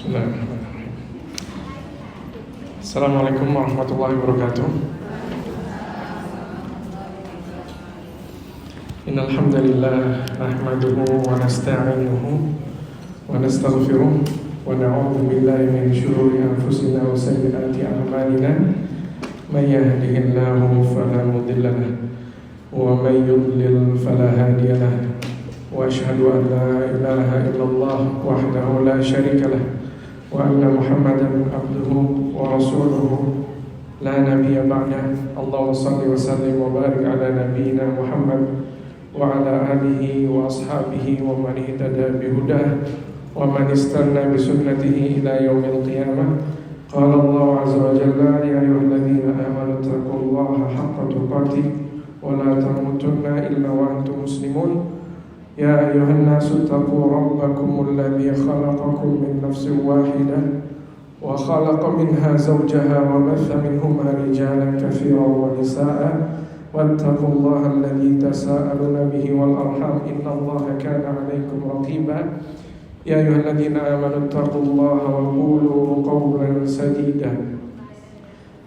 Bismillahirrahmanirrahim. Assalamualaikum warahmatullahi wabarakatuh. Innal hamdalillah nahmaduhu wa nasta'inuhu wa nastaghfiruh wa na'udzu billahi min shururi anfusina wa sayyiati a'malina. May yahdihillahu fala mudilla lahu wa may yudlil fala hadiya lahu. Wa asyhadu an la ilaha illallah wahdahu la syarika lahu wa anna Muhammadan abduhu wa rasuluhu la nabiyya ba'dah. Allahumma shalli wa sallim wa barik ala nabiyyina Muhammad wa ala alihi wa ashabihi wa man ihtada bihudah wa man istanna bi sunnatihi ila yaumil qiyamah. Qala Allah azza wa jalla ya ayyuhalladzina amanu taqullaha haqqa tuqatih wa la tamutunna illa wa antum muslimun. Ya ayuhan nasu taqu rabbakum alladhi khalaqakum min nafsin wahidah wa khalaqa minha zawjaha wa batha minhuma rijalan katsiran wa nisaa'a wattaqullaha alladhi tasaaluna bihi wal arham innallaha kana 'alaykum raqiba. Ya ayyuhalladzina amanu taqullaha wa qulu qawlan sadida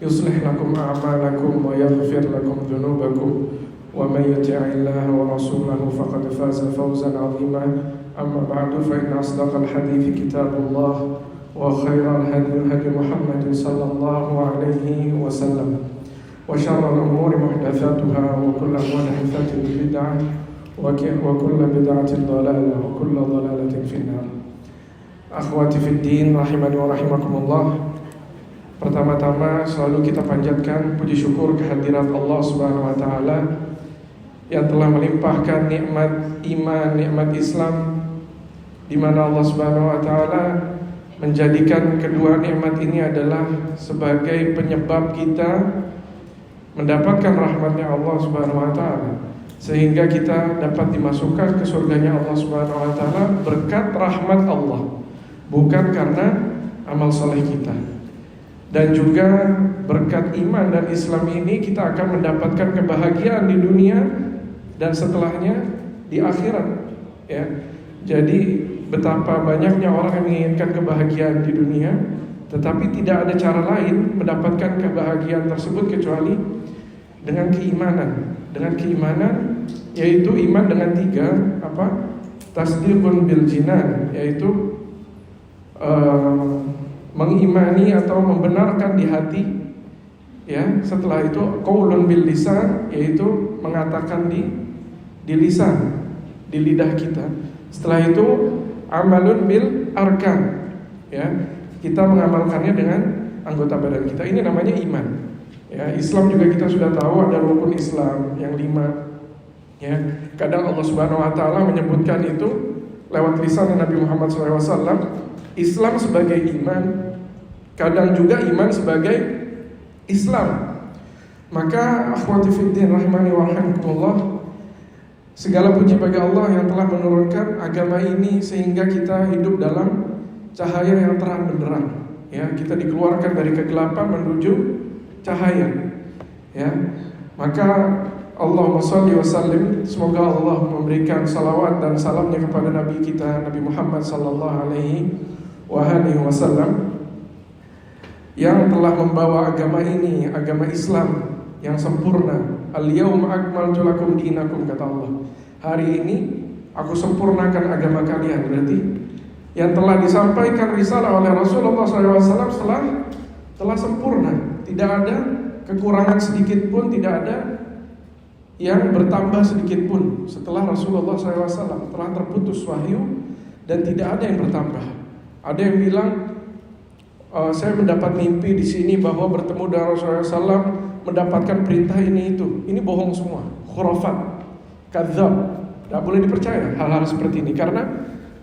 yuslih lakum a'malakum wa yaghfir lakum dhunubakum wa may yuti'illaha wa rasulahu faqad faza fawzan 'azima. Amma ba'du, fa inna asdaqal hadithi kitabullah wa khairal hadi hadi Muhammadin sallallahu alaihi wasallam wa syarrul umuri muhdatsatuha wa kullu muhdatsatin bid'ah wa kullu bid'atin dhalalah wa kullu dhalalatin finnar. Akhwati fid din rahimani wa rahimakumullah. Pertama-tama selalu kita panjatkan puji syukur kehadirat Allah Subhanahu wa taala yang telah melimpahkan nikmat iman, nikmat Islam, di mana Allah Subhanahu wa taala menjadikan kedua nikmat ini adalah sebagai penyebab kita mendapatkan rahmatnya Allah Subhanahu wa taala, sehingga kita dapat dimasukkan ke surganya Allah Subhanahu wa taala berkat rahmat Allah, bukan karena amal saleh kita. Dan juga berkat iman dan Islam ini kita akan mendapatkan kebahagiaan di dunia dan setelahnya di akhirat, ya. Jadi betapa banyaknya orang yang menginginkan kebahagiaan di dunia, tetapi tidak ada cara lain mendapatkan kebahagiaan tersebut kecuali dengan keimanan. Dengan keimanan, yaitu iman dengan tiga tasdiqun bil jinan, yaitu mengimani atau membenarkan di hati, ya. Setelah itu qaulun bil lisan, yaitu mengatakan di lisan, di lidah kita. Setelah itu amalun bil arkan, ya. Kita mengamalkannya dengan anggota badan kita. Ini namanya iman. Ya, Islam juga kita sudah tahu ada rukun Islam yang 5. Ya, kadang Allah Subhanahu wa taala menyebutkan itu lewat lisan Nabi Muhammad SAW. Islam sebagai iman, kadang juga iman sebagai Islam. Maka akhwati fiddin rahimani wa rahimakumullah, segala puji bagi Allah yang telah menurunkan agama ini sehingga kita hidup dalam cahaya yang terang benderang. Ya, kita dikeluarkan dari kegelapan menuju cahaya. Ya, maka Allahumma shalli wa sallim, semoga Allah memberikan salawat dan salamnya kepada Nabi kita Nabi Muhammad sallallahu alaihi wasallam yang telah membawa agama ini, agama Islam yang sempurna. Al-yawma akmaltu lakum dinakum, kata Allah. Hari ini aku sempurnakan agama kalian. Berarti yang telah disampaikan risalah oleh Rasulullah SAW telah sempurna. Tidak ada kekurangan sedikit pun, tidak ada yang bertambah sedikit pun. Setelah Rasulullah SAW telah terputus wahyu dan tidak ada yang bertambah. Ada yang bilang, saya mendapat mimpi di sini bahwa bertemu dengan Rasulullah SAW, mendapatkan perintah ini itu. Ini bohong semua, khurafat, kadzab. Tidak boleh dipercaya hal-hal seperti ini, karena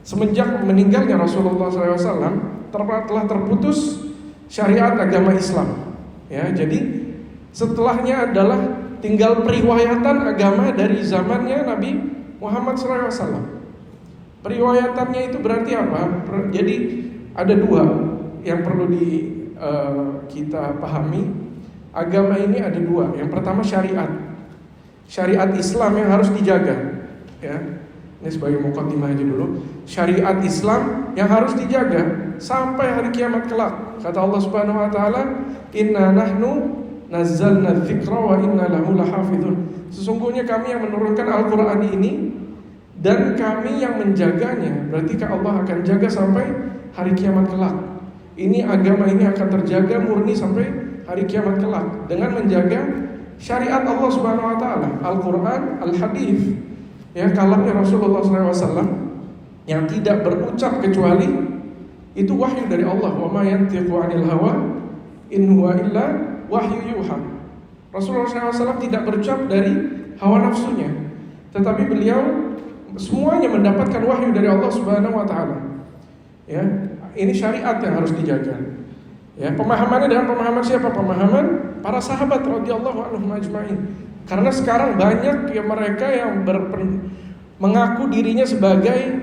semenjak meninggalnya Rasulullah SAW telah terputus syariat agama Islam. Ya, jadi setelahnya adalah tinggal periwayatan agama dari zamannya Nabi Muhammad SAW. Periwayatannya itu berarti apa? Jadi ada dua yang perlu kita pahami. Agama ini ada dua. Yang pertama syariat. Syariat Islam yang harus dijaga, ya. Ini sebagai muqaddimah aja dulu. Syariat Islam yang harus dijaga sampai hari kiamat kelak. Kata Allah Subhanahu wa taala, "Inna nahnu nazzalna dzikra wa inna lahu lahafizun." Sesungguhnya kami yang menurunkan Al-Qur'an ini dan kami yang menjaganya. Berarti Allah akan jaga sampai hari kiamat kelak. Ini agama ini akan terjaga murni sampai hari kiamat kelak dengan menjaga syariat Allah Subhanahu wa taala, Al-Qur'an, Al-Hadits. Ya, kalamnya Rasulullah SAW yang tidak berucap kecuali itu wahyu dari Allah. Wa ma yantiqu 'anil hawa in huwa illa wahyu yuha. Rasulullah SAW tidak berucap dari hawa nafsunya, tetapi beliau semuanya mendapatkan wahyu dari Allah Subhanahu wa taala. Ya, ini syariat yang harus dijaga. Ya, pemahamannya dengan pemahaman siapa? Pemahaman para sahabat radhiyallahu anhum ajma'in. Karena sekarang banyak yang mereka yang mengaku dirinya sebagai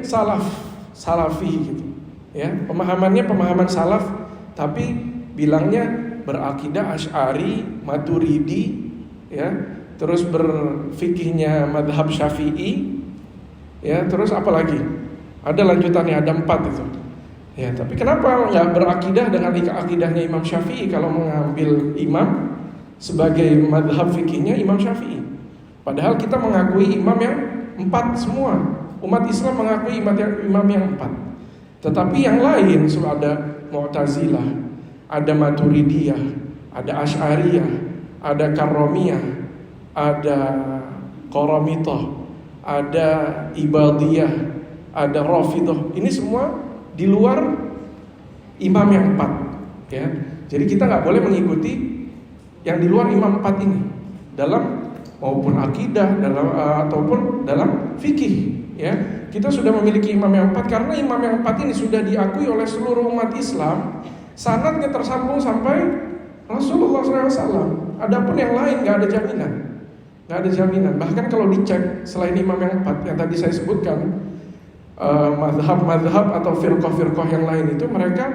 salafi gitu. Ya, pemahamannya pemahaman salaf, tapi bilangnya berakidah Asy'ari, Maturidi, ya, terus berfikihnya madhab Syafi'i, ya, terus apa lagi? Ada lanjutannya, ada 4 itu. Ya, tapi kenapa nggak berakidah dengan akidahnya Imam Syafi'i kalau mengambil imam sebagai madhab fikihnya Imam Syafi'i? Padahal kita mengakui imam yang 4 semua. Umat Islam mengakui imam yang 4. Tetapi yang lain ada Mu'tazilah, ada Maturidiyah, ada Asy'ariyah, ada Karramiyah, ada Qaramitah, ada Ibadiyah, ada Rafidhah. Ini semua di luar imam yang 4, ya. Jadi kita nggak boleh mengikuti yang di luar imam 4 ini dalam maupun akidah ataupun dalam fikih, ya. Kita sudah memiliki imam yang 4 karena imam yang 4 ini sudah diakui oleh seluruh umat Islam, sanadnya tersambung sampai Rasulullah SAW. Adapun yang lain nggak ada jaminan. Bahkan kalau dicek selain imam yang 4 yang tadi saya sebutkan, madhab atau firqah yang lain itu mereka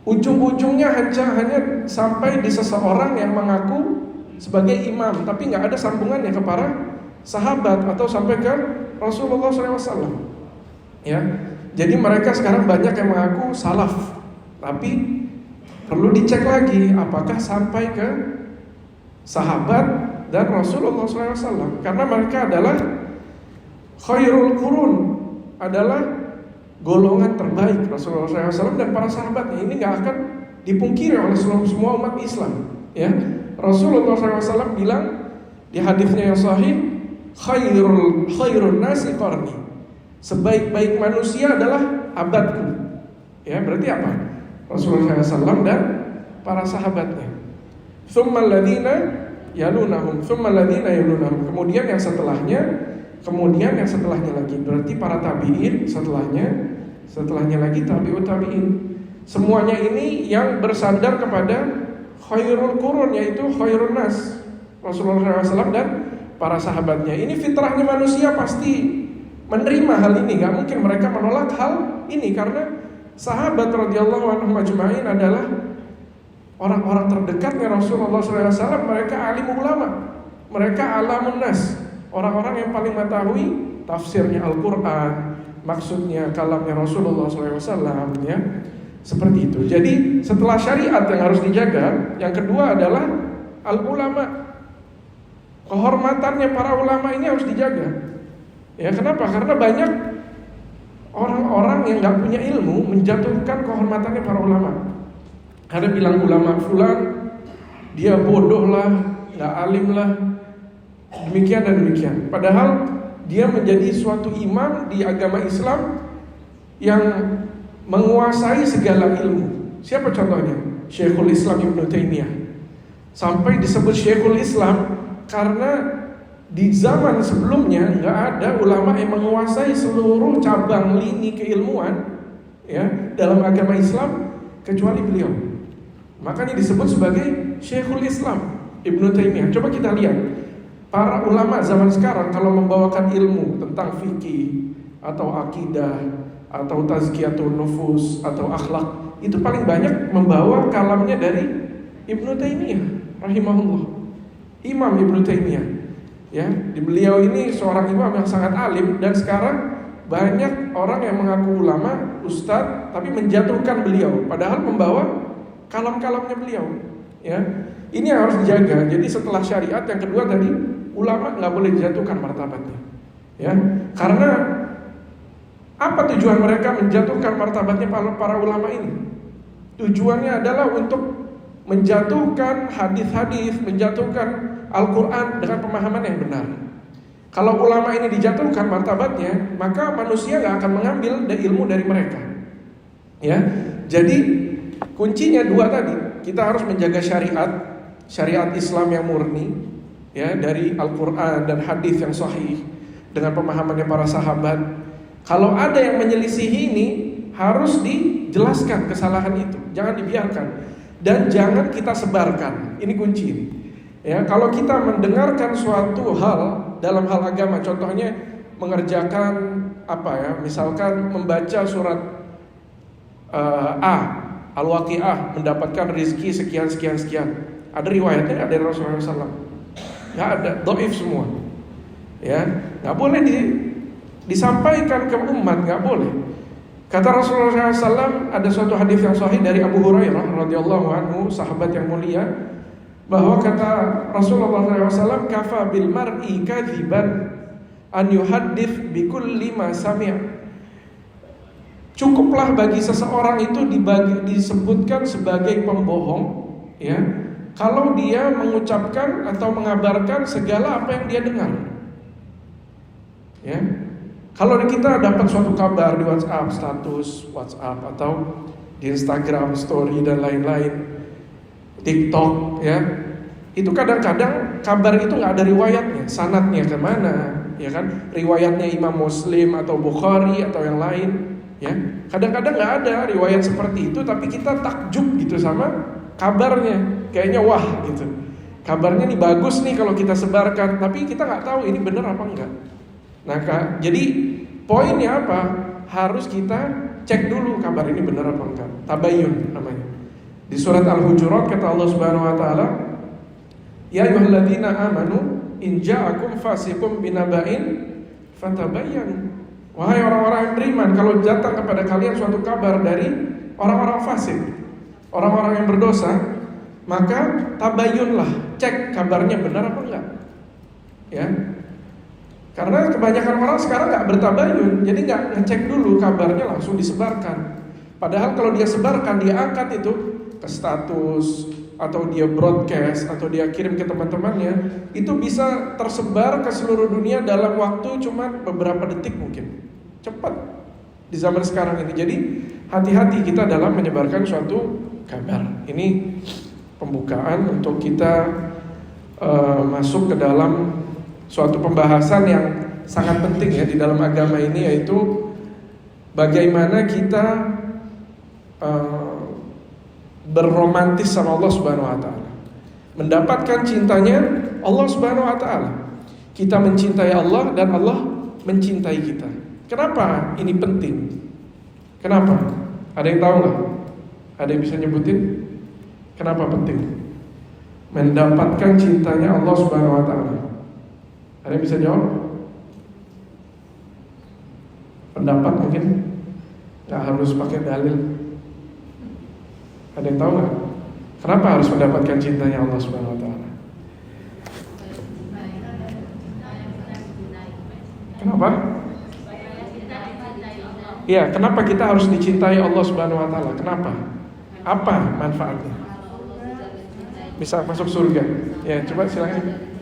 ujung-ujungnya hanya sampai di seseorang yang mengaku sebagai imam, tapi nggak ada sambungannya ke para sahabat atau sampai ke Rasulullah SAW. Ya, jadi mereka sekarang banyak yang mengaku salaf, tapi perlu dicek lagi apakah sampai ke sahabat dan Rasulullah SAW, karena mereka adalah khairul qurun, adalah golongan terbaik Rasulullah SAW dan para sahabatnya. Ini nggak akan dipungkiri oleh semua umat Islam. Ya, Rasulullah SAW bilang di hadisnya yang sahih, khairun nasi qarni, sebaik-baik manusia adalah abadku. Ya, berarti apa? Rasulullah SAW dan para sahabatnya. Tsummal ladzina yalunahum, kemudian yang setelahnya lagi, berarti para tabi'in, setelahnya lagi tabi'ut tabi'in. Semuanya ini yang bersandar kepada khairul qurun, yaitu khairun nas, Rasulullah SAW dan para sahabatnya. Ini fitrahnya manusia pasti menerima hal ini, gak mungkin mereka menolak hal ini, karena sahabat radhiyallahu anhum ajma'in adalah orang-orang terdekatnya Rasulullah SAW. Mereka alim ulama, mereka alamun nas, orang-orang yang paling mengetahui tafsirnya Al-Quran, maksudnya kalamnya Rasulullah SAW, ya. Seperti itu. Jadi setelah syariat yang harus dijaga, yang kedua adalah al-ulama. Kehormatannya para ulama ini harus dijaga. Ya, kenapa? Karena banyak orang-orang yang gak punya ilmu menjatuhkan kehormatannya para ulama. Ada bilang ulama fulan dia bodoh lah, gak alim lah, demikian dan demikian. Padahal dia menjadi suatu imam di agama Islam yang menguasai segala ilmu. Siapa contohnya? Syekhul Islam Ibnu Taimiyah. Sampai disebut Syekhul Islam karena di zaman sebelumnya nggak ada ulama yang menguasai seluruh cabang lini keilmuan, ya, dalam agama Islam kecuali beliau. Makanya disebut sebagai Syekhul Islam Ibnu Taimiyah. Coba kita lihat para ulama zaman sekarang kalau membawakan ilmu tentang fikih atau akidah atau tazkiyatun nufus atau akhlak, itu paling banyak membawa kalamnya dari Ibnu Taimiyah rahimahullah. Imam Ibnu Taimiyah. Ya, di beliau ini seorang imam yang sangat alim, dan sekarang banyak orang yang mengaku ulama, ustadz, tapi menjatuhkan beliau, padahal membawa kalam-kalamnya beliau. Ya, ini yang harus dijaga. Jadi setelah syariat, yang kedua tadi, ulama nggak boleh dijatuhkan martabatnya. Ya, karena apa tujuan mereka menjatuhkan martabatnya para ulama ini? Tujuannya adalah untuk menjatuhkan hadis-hadis, menjatuhkan Al-Quran dengan pemahaman yang benar. Kalau ulama ini dijatuhkan martabatnya, maka manusia gak akan mengambil ilmu dari mereka. Ya, jadi kuncinya dua tadi. Kita harus menjaga syariat Islam yang murni, ya, dari Al-Quran dan hadis yang sahih dengan pemahamannya para sahabat. Kalau ada yang menyelisihi ini, harus dijelaskan kesalahan itu, jangan dibiarkan, dan jangan kita sebarkan. Ini kunci ini. Ya, kalau kita mendengarkan suatu hal dalam hal agama, contohnya mengerjakan misalkan membaca surat Al-Waqi'ah, mendapatkan rezeki sekian. Ada riwayatnya, ada dari Rasulullah SAW? Nggak ada, dhaif semua. Ya, nggak boleh disampaikan ke umat, nggak boleh. Kata Rasulullah SAW, ada suatu hadis yang sahih dari Abu Hurairah radhiyallahu anhu, sahabat yang mulia, bahwa kata Rasulullah SAW, kafa bil mar'i kadziban an yuhaddits bi kulli ma sami'. Cukuplah bagi seseorang itu disebutkan sebagai pembohong, ya, kalau dia mengucapkan atau mengabarkan segala apa yang dia dengar. Ya, kalau kita dapat suatu kabar di WhatsApp, status WhatsApp, atau di Instagram story dan lain-lain, TikTok, ya, itu kadang-kadang kabar itu nggak ada riwayatnya, sanadnya kemana, ya kan? Riwayatnya Imam Muslim atau Bukhari atau yang lain, ya. Kadang-kadang nggak ada riwayat seperti itu, tapi kita takjub gitu sama kabarnya, kayaknya wah gitu. Kabarnya nih bagus nih kalau kita sebarkan, tapi kita nggak tahu ini benar apa enggak. Nah, jadi poinnya apa? Harus kita cek dulu kabar ini benar apa enggak. Tabayyun namanya. Di surat Al-Hujurat kata Allah Subhanahu wa taala, ya ayyuhalladzina amanu in ja'akum fasiqun binaba'in fatabayyanu. Wahai orang-orang yang beriman, kalau datang kepada kalian suatu kabar dari orang-orang fasik, orang-orang yang berdosa, maka tabayyunlah, cek kabarnya benar apa enggak. Ya. Karena kebanyakan orang sekarang enggak bertabayyun, jadi enggak ngecek dulu kabarnya, langsung disebarkan. Padahal kalau dia sebarkan, dia angkat itu ke status, atau dia broadcast, atau dia kirim ke teman-temannya, itu bisa tersebar ke seluruh dunia dalam waktu cuma beberapa detik mungkin. Cepat di zaman sekarang ini. Jadi hati-hati kita dalam menyebarkan suatu kabar. Ini pembukaan untuk kita masuk ke dalam suatu pembahasan yang sangat penting ya di dalam agama ini, yaitu bagaimana kita berromantis sama Allah Subhanahu wa taala, mendapatkan cintanya Allah Subhanahu wa taala. Kita mencintai Allah dan Allah mencintai kita. Kenapa ini penting? Kenapa? Ada yang tahu nggak? Ada yang bisa nyebutin? Kenapa penting? Mendapatkan cintanya Allah Subhanahu wa taala. Ada yang bisa jawab? Pendapat mungkin? Nggak harus pakai dalil. Ada yang tahu nggak? Kenapa harus mendapatkan cintanya Allah Subhanahu wa taala? Kenapa? Iya, kenapa kita harus dicintai Allah Subhanahu wa taala? Kenapa? Apa manfaatnya? Bisa masuk surga. Ya, coba silakan.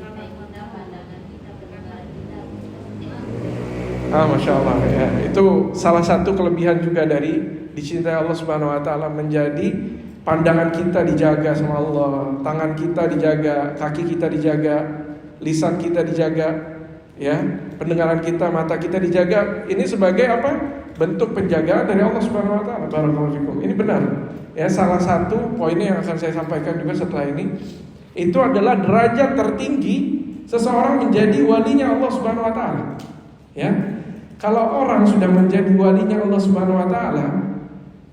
Masya Allah ya. Itu salah satu kelebihan juga dari dicintai Allah Subhanahu wa taala, menjadi pandangan kita dijaga sama Allah, tangan kita dijaga, kaki kita dijaga, lisan kita dijaga, ya, pendengaran kita, mata kita dijaga. Ini sebagai apa? Bentuk penjagaan dari Allah Subhanahu wa taala. Barakallahu fikum. Ini benar. Ya, salah satu poinnya yang akan saya sampaikan juga setelah ini, itu adalah derajat tertinggi seseorang menjadi walinya Allah Subhanahu wa taala. Ya. Kalau orang sudah menjadi walinya Allah Subhanahu wa taala,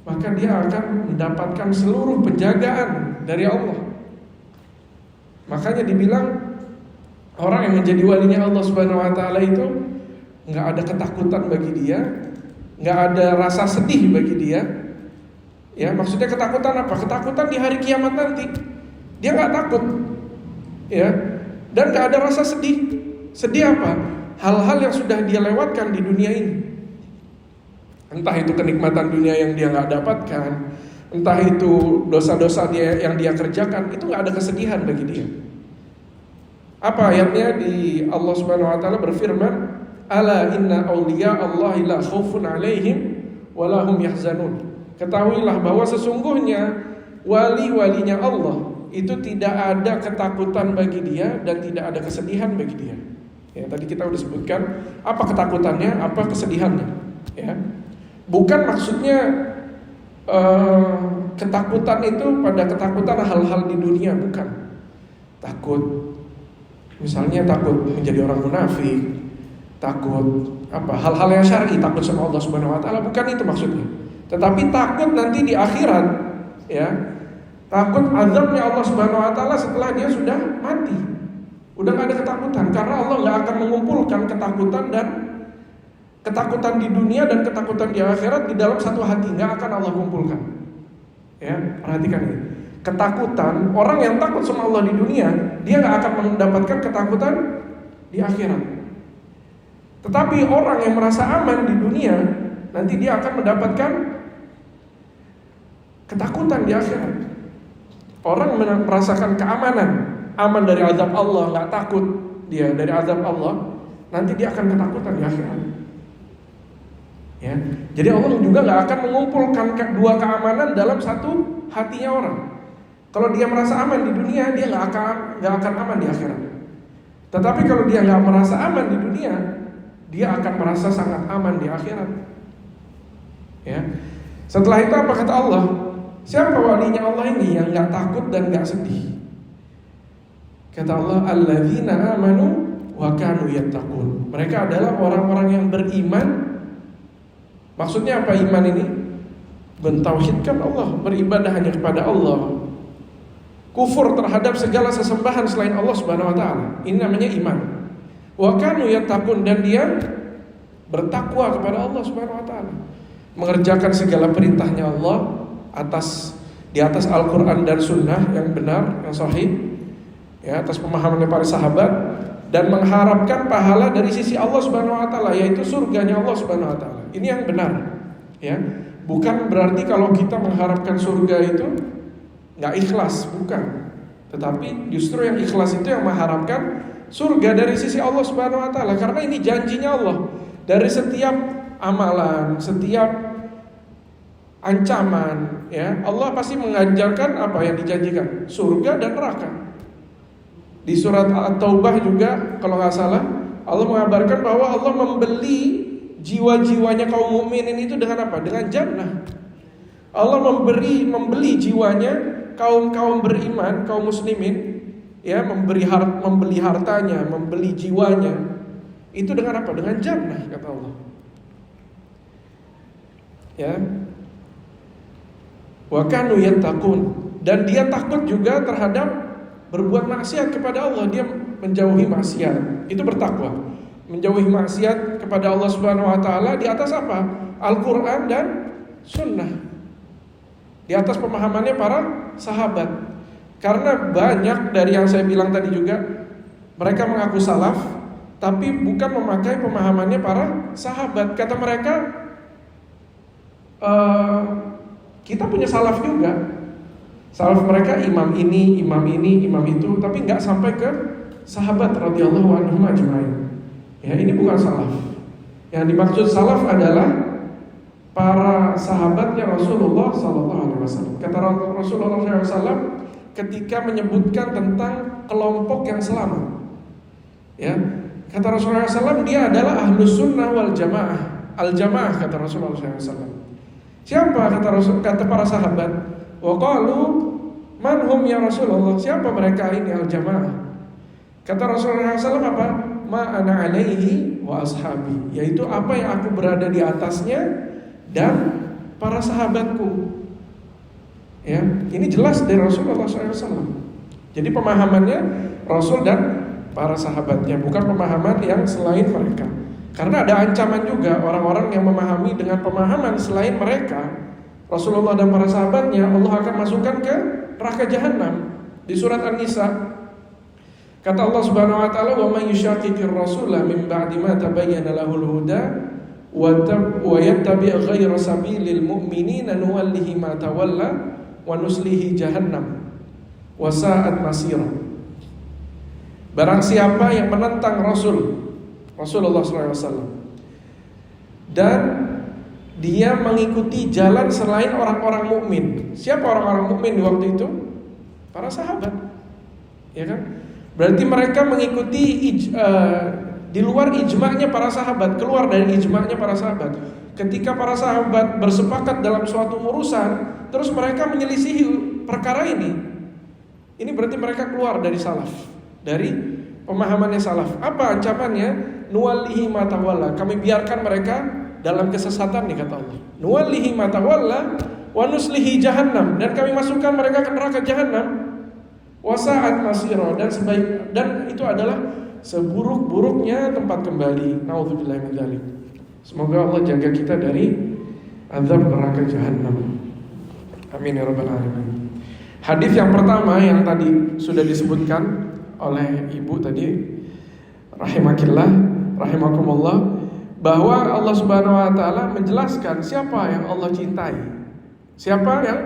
maka dia akan mendapatkan seluruh penjagaan dari Allah. Makanya dibilang Orang yang menjadi walinya Allah Subhanahu wa taala itu nggak ada ketakutan bagi dia, nggak ada rasa sedih bagi dia. Ya, maksudnya ketakutan apa? Ketakutan di hari kiamat nanti. Dia nggak takut. Ya. Dan nggak ada rasa sedih. Sedih apa? Hal-hal yang sudah dia lewatkan di dunia ini. Entah itu kenikmatan dunia yang dia nggak dapatkan, entah itu dosa-dosa dia yang dia kerjakan, itu nggak ada kesedihan bagi dia. Apa ayatnya di Allah Subhanahu wa taala berfirman, "Ala inna awliya Allahi la khaufun 'alaihim wa la hum yahzanun." Ketahuilah bahwa sesungguhnya wali-walinya Allah itu tidak ada ketakutan bagi dia dan tidak ada kesedihan bagi dia. Ya, tadi kita sudah sebutkan apa ketakutannya, apa kesedihannya. Ya, bukan maksudnya ketakutan itu pada ketakutan hal-hal di dunia, bukan. Takut, misalnya takut menjadi orang munafik, takut apa hal-hal yang syar'i, takut sama Allah Subhanahu wa taala, bukan itu maksudnya. Tetapi takut nanti di akhirat, ya. Takut azabnya Allah Subhanahu wa taala setelah dia sudah mati. Udah gak ada ketakutan karena Allah gak akan mengumpulkan ketakutan di dunia dan ketakutan di akhirat di dalam satu hati, gak akan Allah kumpulkan. Ya, perhatikan ini. Ketakutan, orang yang takut sama Allah di dunia, dia gak akan mendapatkan ketakutan di akhirat. Tetapi orang yang merasa aman di dunia, nanti dia akan mendapatkan ketakutan di akhirat. Orang merasakan keamanan, aman dari azab Allah, gak takut dia dari azab Allah, nanti dia akan ketakutan di akhirat. Ya, jadi Allah juga gak akan mengumpulkan dua keamanan dalam satu hatinya orang. Kalau dia merasa aman di dunia, dia gak akan aman di akhirat. Tetapi kalau dia gak merasa aman di dunia, dia akan merasa sangat aman di akhirat. Ya. Setelah itu apa kata Allah? Siapa walinya Allah ini yang gak takut dan gak sedih? Kata Allah, alladzina amanu wa kanu yattaqun. Mereka adalah orang-orang yang beriman. Maksudnya apa iman ini? Mentauhidkan Allah, beribadah hanya kepada Allah. Kufur terhadap segala sesembahan selain Allah Subhanahu wa taala. Ini namanya iman. Wa kanu yattaqun, dan dia bertakwa kepada Allah Subhanahu wa taala. Mengerjakan segala perintahnya Allah di atas Al-Qur'an dan Sunnah yang benar, yang sahih, ya, atas pemahamannya para sahabat, dan mengharapkan pahala dari sisi Allah Subhanahu wa taala, yaitu surganya Allah Subhanahu wa taala. Ini yang benar, ya. Bukan berarti kalau kita mengharapkan surga itu enggak ikhlas, bukan. Tetapi justru yang ikhlas itu yang mengharapkan surga dari sisi Allah Subhanahu wa taala, karena ini janjinya Allah. Dari setiap amalan, setiap ancaman, ya, Allah pasti mengajarkan apa yang dijanjikan, surga dan neraka. Di surat At-Taubah juga kalau nggak salah, Allah mengabarkan bahwa Allah membeli jiwa-jiwanya kaum mukminin itu dengan apa? Dengan jannah. Allah membeli jiwanya kaum beriman, kaum muslimin, ya, membeli hartanya, membeli jiwanya itu dengan apa? Dengan jannah, kata Allah. Ya. Wa kanu yattaqun, dan dia takut juga terhadap berbuat maksiat kepada Allah. Dia menjauhi maksiat, itu bertakwa. Menjauhi maksiat kepada Allah Subhanahu wa taala di atas apa? Al-Qur'an dan Sunnah. Di atas pemahamannya para sahabat. Karena banyak dari yang saya bilang tadi juga, mereka mengaku salaf tapi bukan memakai pemahamannya para sahabat. Kata mereka, kita punya salaf juga. Salaf mereka imam ini, imam itu, tapi nggak sampai ke sahabat radhiyallahu anhum ajma'in. Ya, ini bukan salaf. Yang dimaksud salaf adalah para sahabatnya Rasulullah sallallahu alaihi wasallam. Kata Rasulullah sallallahu alaihi wasallam ketika menyebutkan tentang kelompok yang selamat. Ya, kata Rasulullah SAW, dia adalah ahlus sunnah wal jamaah, al jamaah, kata Rasulullah SAW. Siapa? Kata para sahabat, wa qalu man hum ya Rasulullah, siapa mereka ini al jamaah? Kata Rasulullah SAW apa? Ma ana alaihi wa ashabi, yaitu apa yang aku berada di atasnya dan para sahabatku. Ya, ini jelas dari Rasulullah SAW. Jadi pemahamannya Rasul dan para sahabatnya, bukan pemahaman yang selain mereka. Karena ada ancaman juga orang-orang yang memahami dengan pemahaman selain mereka, Rasulullah dan para sahabatnya, Allah akan masukkan ke neraka jahanam. Di surat An-Nisa kata Allah Subhanahu wa taala, "Wa may yushaqiqir rasula min ba'di ma tabayyana lahul huda wa yattabi' ghayra sabilil mu'minina nuwallihi ma tawalla wa nuslihi jahannam wa sa'at masira." Barang siapa yang menentang Rasulullah SAW dan dia mengikuti jalan selain orang-orang mukmin. Siapa orang-orang mukmin di waktu itu? Para sahabat, ya kan? Berarti mereka mengikuti di luar ijma'nya para sahabat, keluar dari ijma'nya para sahabat. Ketika para sahabat bersepakat dalam suatu urusan, terus mereka menyelisihi perkara ini berarti mereka keluar dari salaf, dari pemahamannya salaf. Apa ancamannya? Nuwallihi ma tawalla. Kami biarkan mereka dalam kesesatan nih kata Allah. Nuwallihi ma tawalla wa nuslihi jahannam, dan kami masukkan mereka ke neraka jahannam. Wa sa'at masira, dan itu adalah seburuk-buruknya tempat kembali. Nauzubillahi min dzalik. Semoga Allah jaga kita dari azab neraka jahannam. Amin ya rabbal alamin. Hadis yang pertama yang tadi sudah disebutkan oleh ibu tadi, rahimakumullah, bahwa Allah Subhanahu wa taala menjelaskan siapa yang Allah cintai. Siapa yang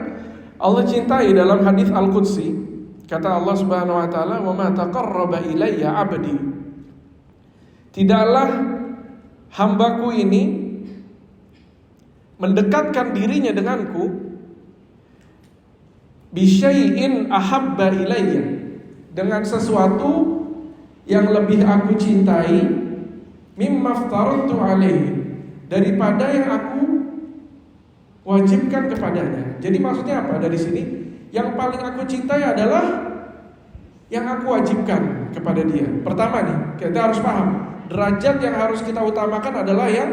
Allah cintai dalam hadis Al-Qudsi. Kata Allah Subhanahu wa taala, "Wa ma taqarraba ilayya 'abdi." Tidaklah hambaku ini mendekatkan dirinya denganku bisyai'in ahabba ilayya, dengan sesuatu yang lebih aku cintai, mimma aftaratu alaihi, daripada yang aku wajibkan kepadanya. Jadi maksudnya apa dari sini? Yang paling aku cintai adalah yang aku wajibkan kepada dia. Pertama nih, kita harus paham, derajat yang harus kita utamakan adalah yang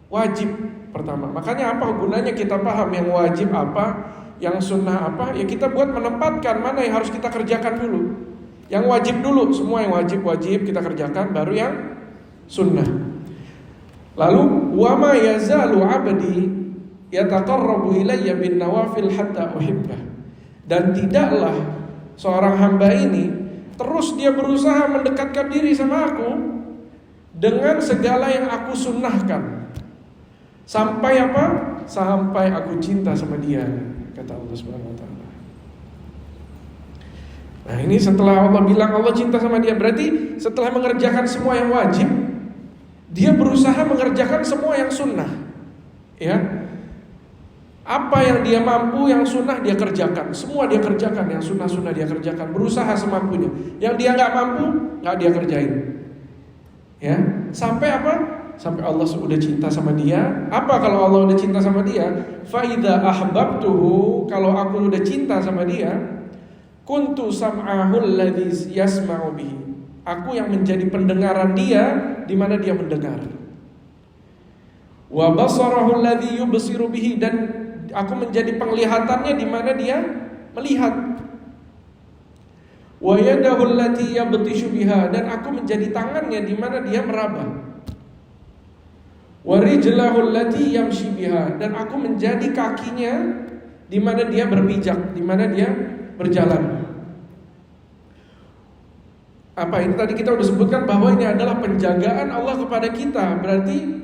wajib pertama. Makanya apa gunanya kita paham yang wajib apa, yang sunnah apa? Ya kita buat menempatkan mana yang harus kita kerjakan dulu. Yang wajib dulu, semua yang wajib kita kerjakan, baru yang sunnah. Lalu wa ma yazalu 'abdi yataqarrabu ilayya bin nawafil hatta uhibbah. Dan tidaklah seorang hamba ini terus dia berusaha mendekatkan diri sama aku dengan segala yang aku sunnahkan. Sampai apa? Sampai aku cinta sama dia, kata Allah Subhanahu wa taala. Nah, ini setelah Allah bilang Allah cinta sama dia, berarti setelah mengerjakan semua yang wajib, dia berusaha mengerjakan semua yang sunnah. Ya. Apa yang dia mampu, yang sunnah dia kerjakan. Semua dia kerjakan, yang sunnah-sunnah dia kerjakan. Berusaha semampunya. Yang dia gak mampu, gak dia kerjain. Ya, sampai apa? Sampai Allah sudah cinta sama dia. Apa kalau Allah udah cinta sama dia? Fa idza ahbabtuhu, kalau aku udah cinta sama dia, kuntu sam'ahul ladzi yasma'u bihi. Aku yang menjadi pendengaran dia di mana dia mendengar. Wa basarahu alladzi yubsiru bihi, dan aku menjadi penglihatannya di mana dia melihat. Wa yadahu allati yabtishu biha, dan aku menjadi tangannya di mana dia meraba. Wa rijlahu allati yamshi biha, dan aku menjadi kakinya di mana dia berpijak, di mana dia berjalan. Apa ini tadi kita sudah sebutkan bahwa ini adalah penjagaan Allah kepada kita. Berarti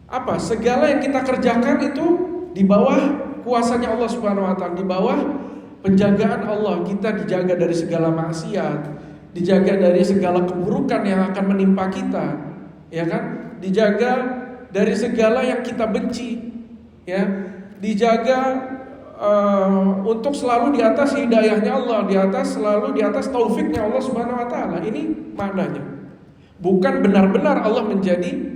apa? Segala yang kita kerjakan itu di bawah kuasanya Allah Subhanahu wa taala, di bawah penjagaan Allah. Kita dijaga dari segala maksiat, dijaga dari segala keburukan yang akan menimpa kita, ya kan? Dijaga dari segala yang kita benci, ya. Dijaga untuk selalu di atas hidayahnya Allah, selalu di atas taufiknya Allah Subhanahu wa taala. Ini maknanya. Bukan benar-benar Allah menjadi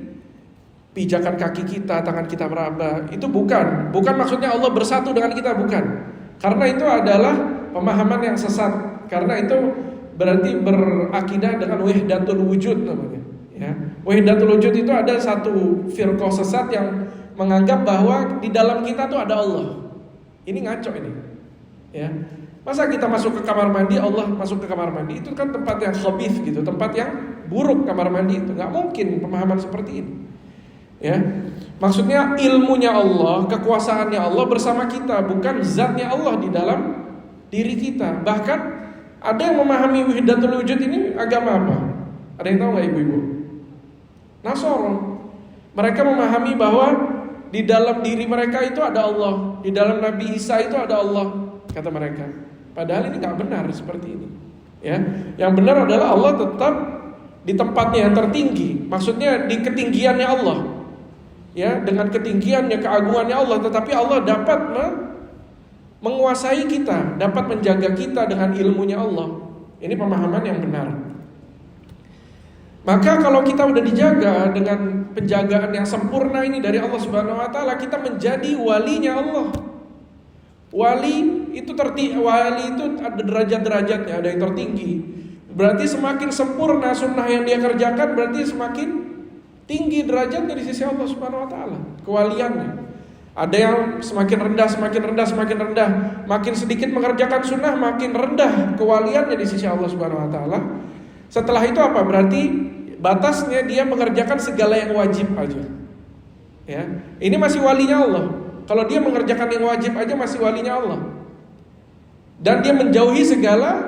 pijakan kaki kita, tangan kita meraba. Itu bukan maksudnya Allah bersatu dengan kita, bukan. Karena itu adalah pemahaman yang sesat. Karena itu berarti berakidah dengan wahdatul wujud namanya, ya. Wahdatul wujud itu ada satu firqah sesat yang menganggap bahwa di dalam kita tuh ada Allah. Ini ngaco ini, ya. Masa kita masuk ke kamar mandi, Allah masuk ke kamar mandi? Itu kan tempat yang khabith gitu, tempat yang buruk kamar mandi itu. Gak mungkin pemahaman seperti ini. Ya, maksudnya ilmunya Allah, kekuasaannya Allah bersama kita, bukan zatnya Allah di dalam diri kita. Bahkan ada yang memahami wahdatul wujud ini agama apa? Ada yang tahu nggak ibu-ibu? Nasoro. Mereka memahami bahwa di dalam diri mereka itu ada Allah, di dalam Nabi Isa itu ada Allah, kata mereka. Padahal ini nggak benar seperti ini. Ya, yang benar adalah Allah tetap di tempatnya yang tertinggi. Maksudnya di ketinggiannya Allah. Ya, dengan ketinggiannya, keagungannya Allah, tetapi Allah dapat menguasai kita, dapat menjaga kita dengan ilmunya Allah. Ini pemahaman yang benar. Maka kalau kita udah dijaga dengan penjagaan yang sempurna ini dari Allah Subhanahu wa taala, kita menjadi walinya Allah. Wali itu ada derajat-derajatnya, ada yang tertinggi. Berarti semakin sempurna sunnah yang dia kerjakan, berarti semakin tinggi derajatnya di sisi Allah Subhanahu wa taala, kewaliannya. Ada yang semakin rendah, semakin rendah, semakin rendah. Makin sedikit mengerjakan sunnah, makin rendah kewaliannya di sisi Allah Subhanahu wa taala. Setelah itu apa? Berarti batasnya dia mengerjakan segala yang wajib aja. Ya, ini masih walinya Allah. Kalau dia mengerjakan yang wajib aja masih walinya Allah. Dan dia menjauhi segala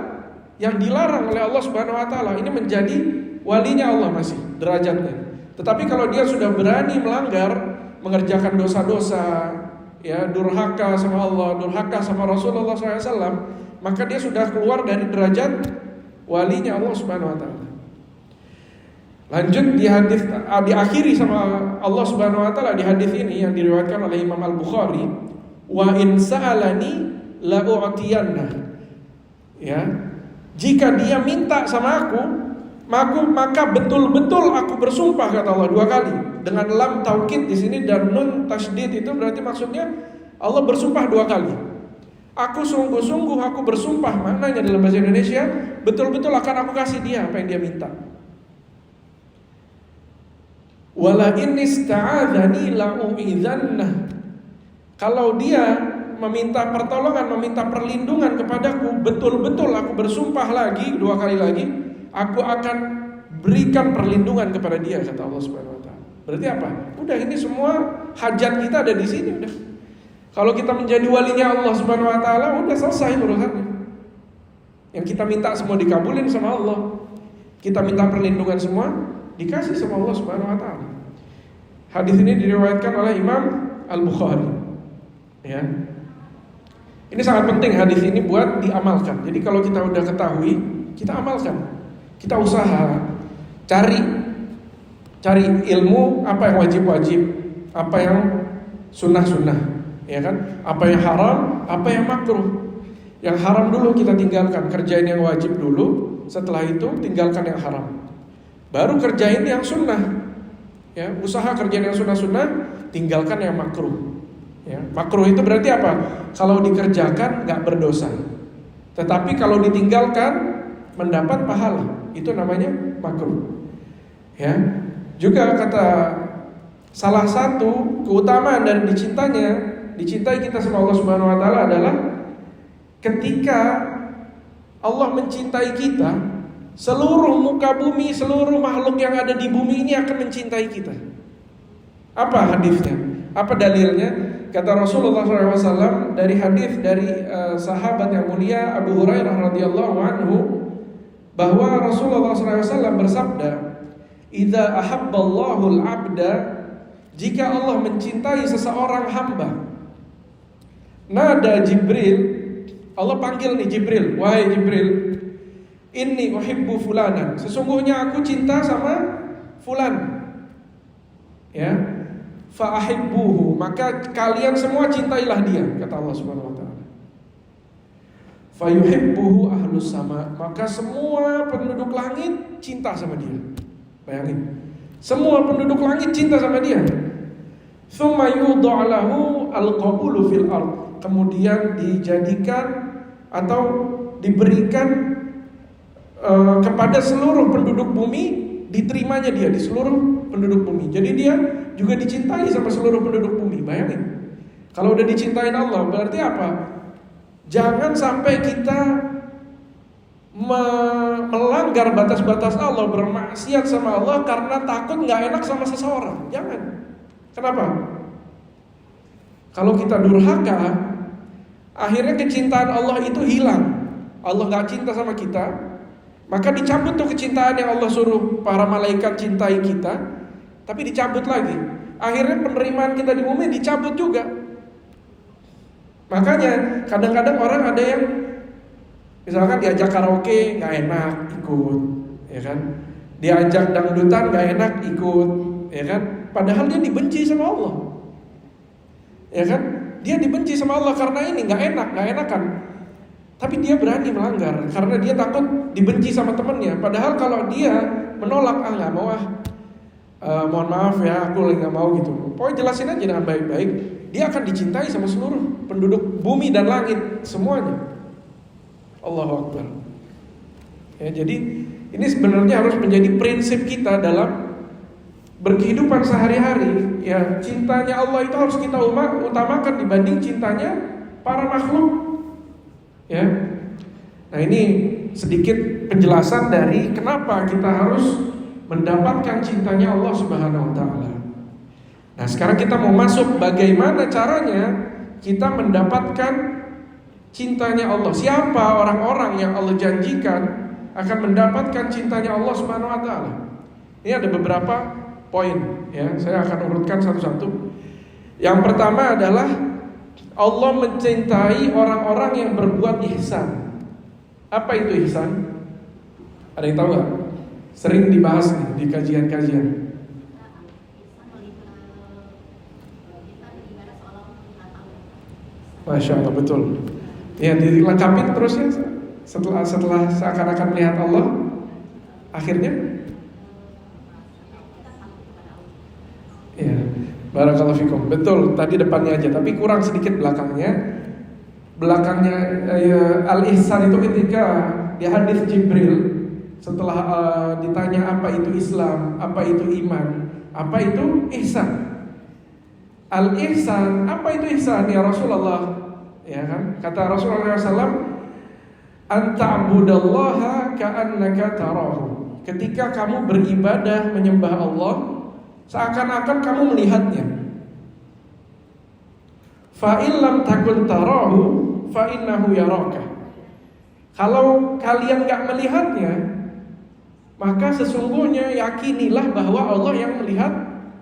yang dilarang oleh Allah Subhanahu wa taala. Ini menjadi walinya Allah masih derajatnya. Tetapi kalau dia sudah berani melanggar, mengerjakan dosa-dosa, ya, durhaka sama Allah, durhaka sama Rasulullah SAW, maka dia sudah keluar dari derajat walinya Allah Subhanahu wa taala. Lanjut di hadis, diakhiri sama Allah Subhanahu wa taala di hadis ini yang diriwayatkan oleh Imam Al-Bukhari, wa in sa'alani la u'tiyanna. Ya. Jika dia minta sama aku, maka betul-betul aku bersumpah, kata Allah 2 kali. Dengan lam taukid di sini dan nun tasydid, itu berarti maksudnya Allah bersumpah 2 kali. Aku sungguh-sungguh aku bersumpah, maknanya dalam bahasa Indonesia, betul-betul akan aku kasih dia apa yang dia minta. Wala in ista'adzani la u'idzanna. Kalau dia meminta pertolongan, meminta perlindungan kepadaku, betul-betul aku bersumpah lagi 2 kali lagi, aku akan berikan perlindungan kepada dia, kata Allah Subhanahu wa taala. Berarti apa? Udah, ini semua hajat kita ada di sini udah. Kalau kita menjadi walinya Allah Subhanahu wa taala, udah selesai urusannya. Yang kita minta semua dikabulin sama Allah. Kita minta perlindungan semua dikasih sama Allah Subhanahu wa taala. Hadis ini diriwayatkan oleh Imam Al-Bukhari. Ya. Ini sangat penting hadis ini buat diamalkan. Jadi kalau kita udah ketahui, kita amalkan. Kita usaha cari ilmu, apa yang wajib-wajib, apa yang sunnah-sunnah, ya kan? Apa yang haram, apa yang makruh. Yang haram dulu kita tinggalkan, kerjain yang wajib dulu. Setelah itu tinggalkan yang haram. Baru kerjain yang sunnah. Ya, usaha kerjain yang sunnah-sunnah, tinggalkan yang makruh. Ya, makruh itu berarti apa? Kalau dikerjakan nggak berdosa. Tetapi kalau ditinggalkan mendapat pahala, itu namanya makruh. Ya, juga kata salah satu keutamaan dan dicintai kita sama Allah Subhanahu wa taala adalah ketika Allah mencintai kita, seluruh muka bumi, seluruh makhluk yang ada di bumi ini akan mencintai kita. Apa hadisnya? Apa dalilnya? Kata Rasulullah SAW dari hadis dari sahabat yang mulia Abu Hurairah radhiyallahu anhu, bahwa Rasulullah SAW bersabda, "Idza ahabballahu al-'abda," jika Allah mencintai seseorang hamba, nada Jibril, Allah panggil nih Jibril, "Wahai Jibril, inni uhibbu fulanan," sesungguhnya aku cinta sama fulan. Ya, fa ahibbuhu, maka kalian semua cintailah dia, kata Allah Subhanahu wa taala. Fa yuhibbuhu ahlus sama, maka semua penduduk langit cinta sama dia. Bayangin, semua penduduk langit cinta sama dia. Tsumma yudha'u lahu al-qabulu fil ard, kemudian dijadikan atau diberikan kepada seluruh penduduk bumi, diterimanya dia di seluruh penduduk bumi. Jadi dia juga dicintai sama seluruh penduduk bumi. Bayangin, kalau udah dicintain Allah, berarti apa? Jangan sampai kita melanggar batas-batas Allah, bermaksiat sama Allah karena takut gak enak sama seseorang. Jangan. Kenapa? Kalau kita durhaka, akhirnya kecintaan Allah itu hilang. Allah gak cinta sama kita, maka dicabut tuh kecintaan yang Allah suruh para malaikat cintai kita, tapi dicabut lagi. Akhirnya penerimaan kita di bumi dicabut juga. Makanya kadang-kadang orang ada yang misalkan diajak karaoke gak enak, ikut, ya kan? Diajak dangdutan gak enak, ikut, ya kan? Padahal dia dibenci sama Allah, ya kan? Dia dibenci sama Allah karena ini gak enakan. Tapi dia berani melanggar karena dia takut dibenci sama temannya. Padahal kalau dia menolak, gak mau mohon maaf ya, aku lagi gak mau gitu. Pokoknya jelasin aja dengan baik-baik. Dia akan dicintai sama seluruh penduduk bumi dan langit semuanya. Allahu Akbar. Ya, jadi ini sebenarnya harus menjadi prinsip kita dalam berkehidupan sehari-hari. Ya, cintanya Allah itu harus kita utamakan dibanding cintanya para makhluk. Ya. Nah, ini sedikit penjelasan dari kenapa kita harus mendapatkan cintanya Allah Subhanahu wa taala. Nah, sekarang kita mau masuk bagaimana caranya kita mendapatkan cintanya Allah. Siapa orang-orang yang Allah janjikan akan mendapatkan cintanya Allah Subhanahu wa taala? Ini ada beberapa poin, ya. Saya akan urutkan satu-satu. Yang pertama adalah Allah mencintai orang-orang yang berbuat ihsan. Apa itu ihsan? Ada yang tahu nggak? Sering dibahas nih di kajian-kajian. Masya Allah, betul. Ya, dilengkapi terus ya. Setelah seakan-akan melihat Allah, akhirnya, ya, barakallahu fikum. Betul, tadi depannya aja, tapi kurang sedikit belakangnya. Ya, al-ihsan itu ketika di hadis Jibril setelah ditanya apa itu Islam, apa itu iman, apa itu ihsan. Al-ihsan, apa itu ihsan ya Rasulullah? Ya kan? Kata Rasulullah SAW, anta'budallaha ka'annaka tarahu. Ketika kamu beribadah menyembah Allah, seakan-akan kamu melihatnya. Fa illam takun tarahu fa innahu yaraka. Kalau kalian gak melihatnya, maka sesungguhnya yakinilah bahwa Allah yang melihat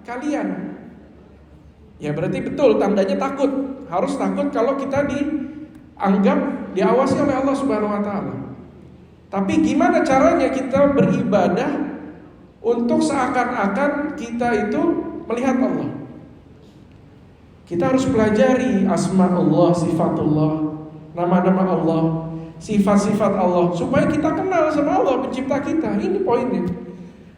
kalian. Ya berarti betul tandanya takut. Harus takut kalau kita dianggap diawasi oleh Allah Subhanahu wa taala. Tapi gimana caranya kita beribadah untuk seakan-akan kita itu melihat Allah? Kita harus pelajari asma Allah, sifatullah, nama-nama Allah, sifat-sifat Allah, supaya kita kenal sama Allah pencipta kita. Ini poinnya.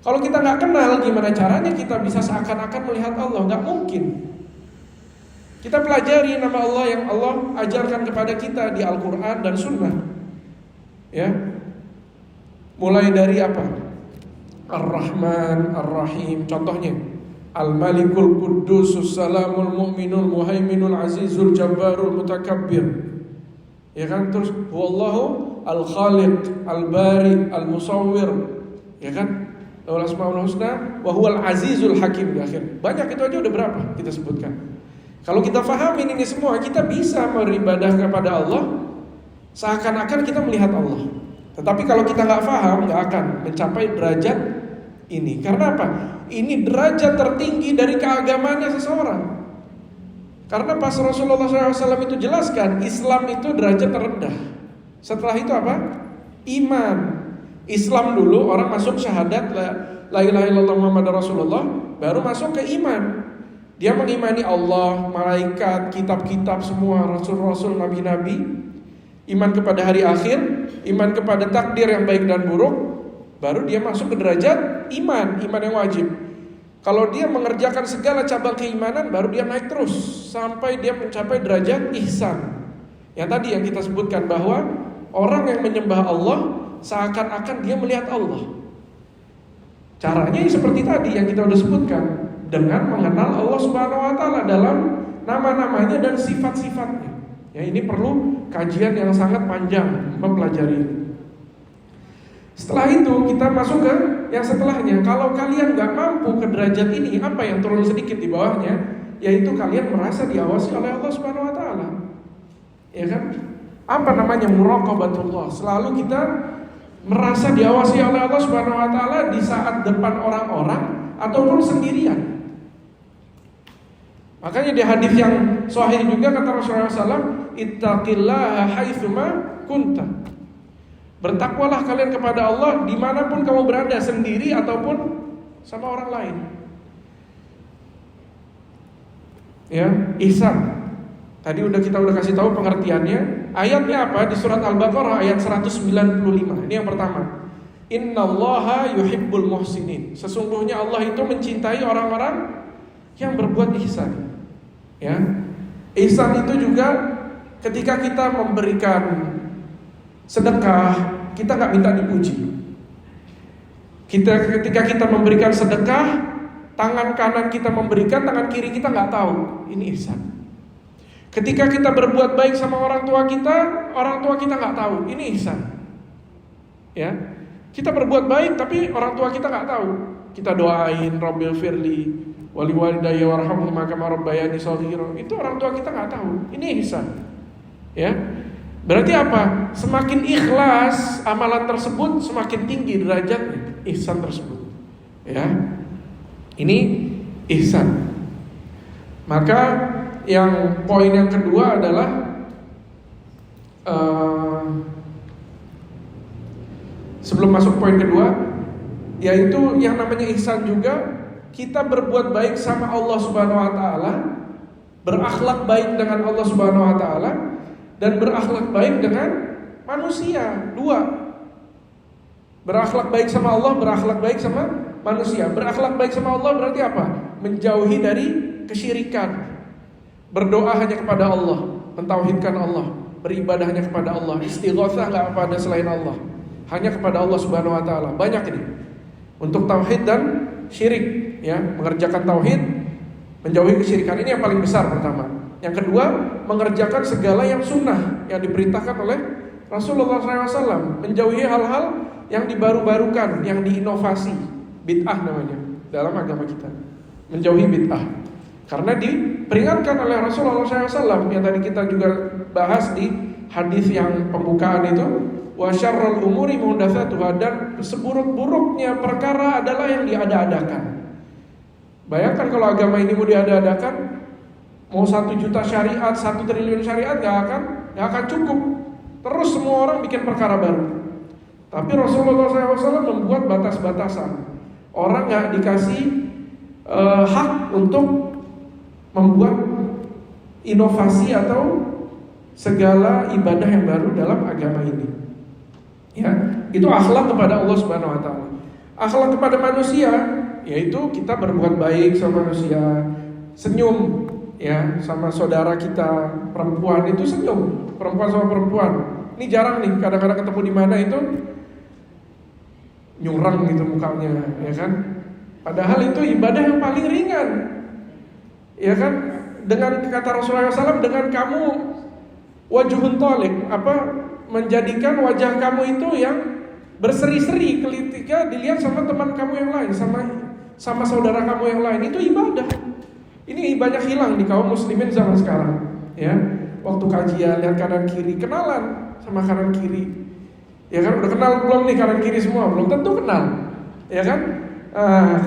Kalau kita gak kenal, gimana caranya kita bisa seakan-akan melihat Allah? Gak mungkin. Kita pelajari nama Allah yang Allah ajarkan kepada kita di Al-Quran dan Sunnah. Ya, mulai dari apa? Ar-Rahman, Ar-Rahim. Contohnya, Al-Malikul Qudusus Salamul Mu'minul Muhaiminul Azizul Jabbarul Mutakabbir. Ya kan? Terus Wallahu Al-Khaliq, Al-Bari, Al-Musawwir. Ya kan? Lahul Asmaul Husna wa huwal Azizul Hakim di akhir. Banyak itu aja udah berapa kita sebutkan. Kalau kita fahamin ini semua, kita bisa beribadah kepada Allah seakan-akan kita melihat Allah. Tetapi kalau kita nggak faham, nggak akan mencapai derajat ini. Karena apa? Ini derajat tertinggi dari keagamaannya seseorang. Karena pas Rasulullah SAW itu jelaskan, Islam itu derajat terendah. Setelah itu apa? Iman. Islam dulu orang masuk syahadat la ilaha illallah Muhammadar Rasulullah, baru masuk ke iman. Dia mengimani Allah, malaikat, kitab-kitab semua, rasul-rasul, nabi-nabi, iman kepada hari akhir, iman kepada takdir yang baik dan buruk, baru dia masuk ke derajat iman yang wajib. Kalau dia mengerjakan segala cabang keimanan, baru dia naik terus sampai dia mencapai derajat ihsan. Yang tadi yang kita sebutkan bahwa orang yang menyembah Allah seakan-akan dia melihat Allah. Caranya seperti tadi yang kita sudah sebutkan, dengan mengenal Allah Subhanahu wa taala dalam nama-namanya dan sifat-sifatnya. Ya, ini perlu kajian yang sangat panjang mempelajari ini. Setelah itu kita masuk ke yang setelahnya. Kalau kalian nggak mampu ke derajat ini, apa yang turun sedikit di bawahnya? Yaitu kalian merasa diawasi oleh Allah Subhanahu Wa Taala. Ya kan? Apa namanya muraqabatullah? Selalu kita merasa diawasi oleh Allah Subhanahu Wa Taala di saat depan orang-orang ataupun sendirian. Makanya di hadis yang sahih juga kata Rasulullah SAW, ittaqillaha haitsuma kunta. Bertakwalah kalian kepada Allah dimanapun kamu berada, sendiri ataupun sama orang lain. Ya, ihsan. Tadi kita udah kasih tahu pengertiannya. Ayatnya apa? Di surat Al-Baqarah ayat 195. Ini yang pertama. Innallaha yuhibbul muhsinin. Sesungguhnya Allah itu mencintai orang-orang yang berbuat ihsan. Ya, ihsan itu juga ketika kita memberikan sedekah, kita nggak minta dipuji. Ketika kita memberikan sedekah, tangan kanan kita memberikan, tangan kiri kita nggak tahu. Ini ihsan. Ketika kita berbuat baik sama orang tua kita nggak tahu. Ini ihsan. Ya, kita berbuat baik tapi orang tua kita nggak tahu. Kita doain, Rabbil firli wali walidayya warhamhuma kama rabbayani shaghira. Itu orang tua kita nggak tahu. Ini ihsan. Ya. Berarti apa? Semakin ikhlas amalan tersebut, semakin tinggi derajatnya ihsan tersebut. Ya. Ini ihsan. Maka yang poin yang kedua adalah sebelum masuk poin kedua, yaitu yang namanya ihsan juga kita berbuat baik sama Allah Subhanahu Wa Taala, berakhlak baik dengan Allah Subhanahu Wa Taala, dan berakhlak baik dengan manusia. Dua, berakhlak baik sama Allah, berakhlak baik sama manusia. Berakhlak baik sama Allah berarti apa? Menjauhi dari kesyirikan, berdoa hanya kepada Allah, mentauhidkan Allah, beribadah hanya kepada Allah, istighatsah nggak kepada selain Allah, hanya kepada Allah Subhanahu Wa Taala. Banyak ini untuk tauhid dan syirik. Ya, mengerjakan tauhid, menjauhi kesyirikan, ini yang paling besar pertama. Yang kedua, mengerjakan segala yang sunnah yang diperintahkan oleh Rasulullah SAW, menjauhi hal-hal yang dibaru-barukan, yang diinovasi, bid'ah namanya dalam agama kita. Menjauhi bid'ah, karena diperingatkan oleh Rasulullah SAW yang tadi kita juga bahas di hadis yang pembukaan itu. Wa syarrul umuri muhdatsatuha, dan seburuk-buruknya perkara adalah yang diada-adakan. Bayangkan kalau agama ini mau diada-adakan, mau 1 juta syariat, 1 triliun syariat gak akan cukup. Terus semua orang bikin perkara baru. Tapi Rasulullah SAW membuat batas-batasan. Orang gak dikasih hak untuk membuat inovasi atau segala ibadah yang baru dalam agama ini. Ya, itu akhlak kepada Allah Subhanahu Wa Taala. Akhlak kepada manusia, yaitu kita berbuat baik sama manusia, senyum ya sama saudara kita perempuan, itu senyum perempuan sama perempuan. Ini jarang nih, kadang-kadang ketemu di mana itu nyurang gitu mukanya, ya kan? Padahal itu ibadah yang paling ringan, ya kan? Dengan kata Rasulullah SAW, dengan kamu wajuhun tolik, menjadikan wajah kamu itu yang berseri-seri ketika dilihat sama teman kamu yang lain, sama saudara kamu yang lain, itu ibadah. Ini banyak hilang di kaum muslimin zaman sekarang. Ya, waktu kajian lihat kanan kiri, kenalan sama kanan kiri. Ya kan, udah kenal belum nih kanan kiri semua? Belum tentu kenal. Ya kan?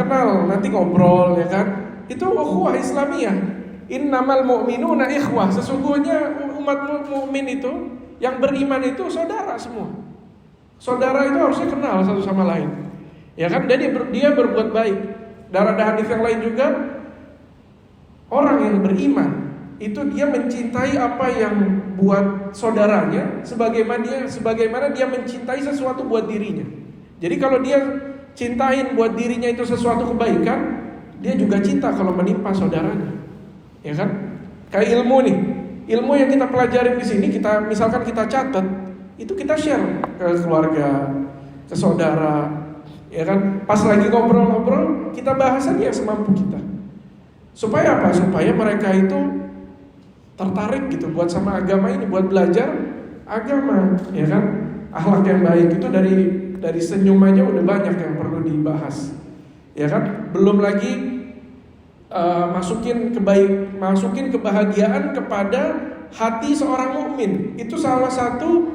Kenal, nanti ngobrol, ya kan? Itu ukhuwah Islamiyah. Innamal mu'minuna ikhwah. Sesungguhnya umat mukmin itu, yang beriman itu saudara semua. Saudara itu harusnya kenal satu sama lain. Ya kan? Dan dia berbuat baik. Dan ada hadis yang lain juga, orang yang beriman itu dia mencintai apa yang buat saudaranya sebagaimana dia mencintai sesuatu buat dirinya. Jadi kalau dia cintain buat dirinya itu sesuatu kebaikan, dia juga cinta kalau menimpa saudaranya. Ya kan? Kayak ilmu nih. Ilmu yang kita pelajarin di sini, misalkan kita catat, itu kita share ke keluarga, ke saudara, ya kan? Pas lagi ngobrol-ngobrol, kita bahas aja semampu kita. Supaya apa? Supaya mereka itu tertarik gitu buat sama agama ini, buat belajar agama, ya kan? Akhlak yang baik itu dari senyum aja udah banyak yang perlu dibahas, ya kan? Belum lagi masukin kebahagiaan kepada hati seorang mukmin. Itu salah satu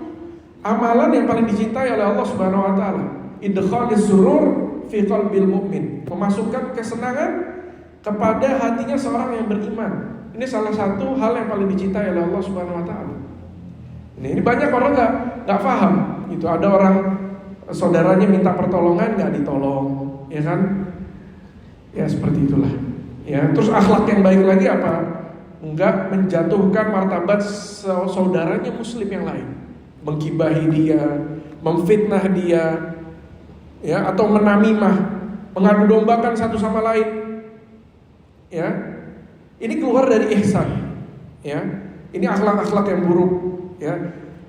amalan yang paling dicintai oleh Allah Subhanahu wa taala. Idkhalis surur fi qalbil mu'min. Memasukkan kesenangan kepada hatinya seorang yang beriman. Ini salah satu hal yang paling dicintai oleh Allah Subhanahu wa taala. Ini banyak orang enggak paham. Itu ada orang saudaranya minta pertolongan enggak ditolong, ya kan? Ya seperti itulah. Ya, terus akhlak yang baik lagi apa? Enggak menjatuhkan martabat saudaranya muslim yang lain, menggibahi dia, memfitnah dia, ya, atau menamimah, mengadu dombakan satu sama lain. Ya. Ini keluar dari ihsan. Ya. Ini akhlak-akhlak yang buruk, ya.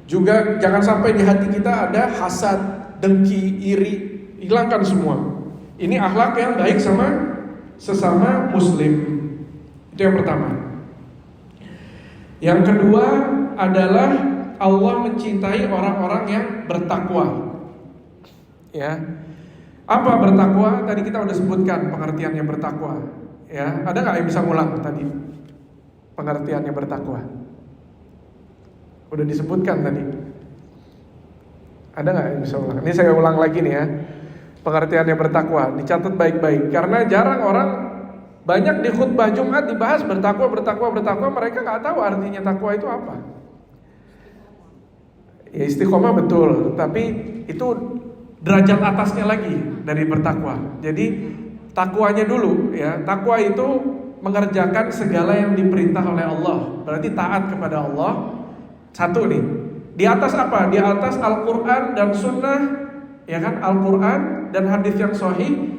Juga jangan sampai di hati kita ada hasad, dengki, iri, hilangkan semua. Ini akhlak yang baik sama sesama muslim. Itu yang pertama. Yang kedua adalah Allah mencintai orang-orang yang bertakwa. Ya. Apa bertakwa? Tadi kita udah sebutkan pengertiannya bertakwa. Ya, ada nggak yang bisa ngulang tadi pengertiannya bertakwa? Udah disebutkan tadi. Ada nggak yang bisa ulang? Ini saya ulang lagi nih ya. Pengertiannya bertakwa, dicatat baik-baik. Karena jarang orang, banyak di khutbah Jumat dibahas bertakwa, mereka nggak tahu artinya takwa itu apa. Ya istiqomah betul, tapi itu derajat atasnya lagi dari bertakwa. Jadi takwanya dulu, ya. Takwa itu mengerjakan segala yang diperintah oleh Allah. Berarti taat kepada Allah. Satu nih. Di atas apa? Di atas Al-Quran dan Sunnah, ya kan? Al-Quran dan hadis yang sahih,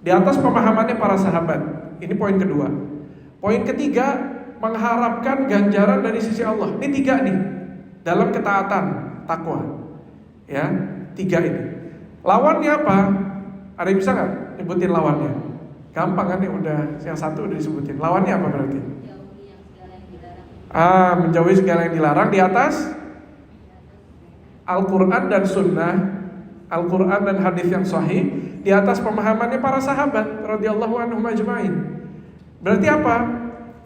di atas pemahamannya para sahabat. Ini poin kedua. Poin ketiga, mengharapkan ganjaran dari sisi Allah. Ini tiga nih dalam ketaatan takwa. Ya, tiga ini. Lawannya apa? Ada yang bisa nggak nyebutin lawannya? Gampang kan ya, udah yang satu udah disebutin. Lawannya apa berarti? Menjauhi segala yang dilarang. Di atas Al-Quran dan Sunnah, Al-Quran dan hadis yang sahih, di atas pemahamannya para sahabat radhiyallahu anhum ajma'in. Berarti apa?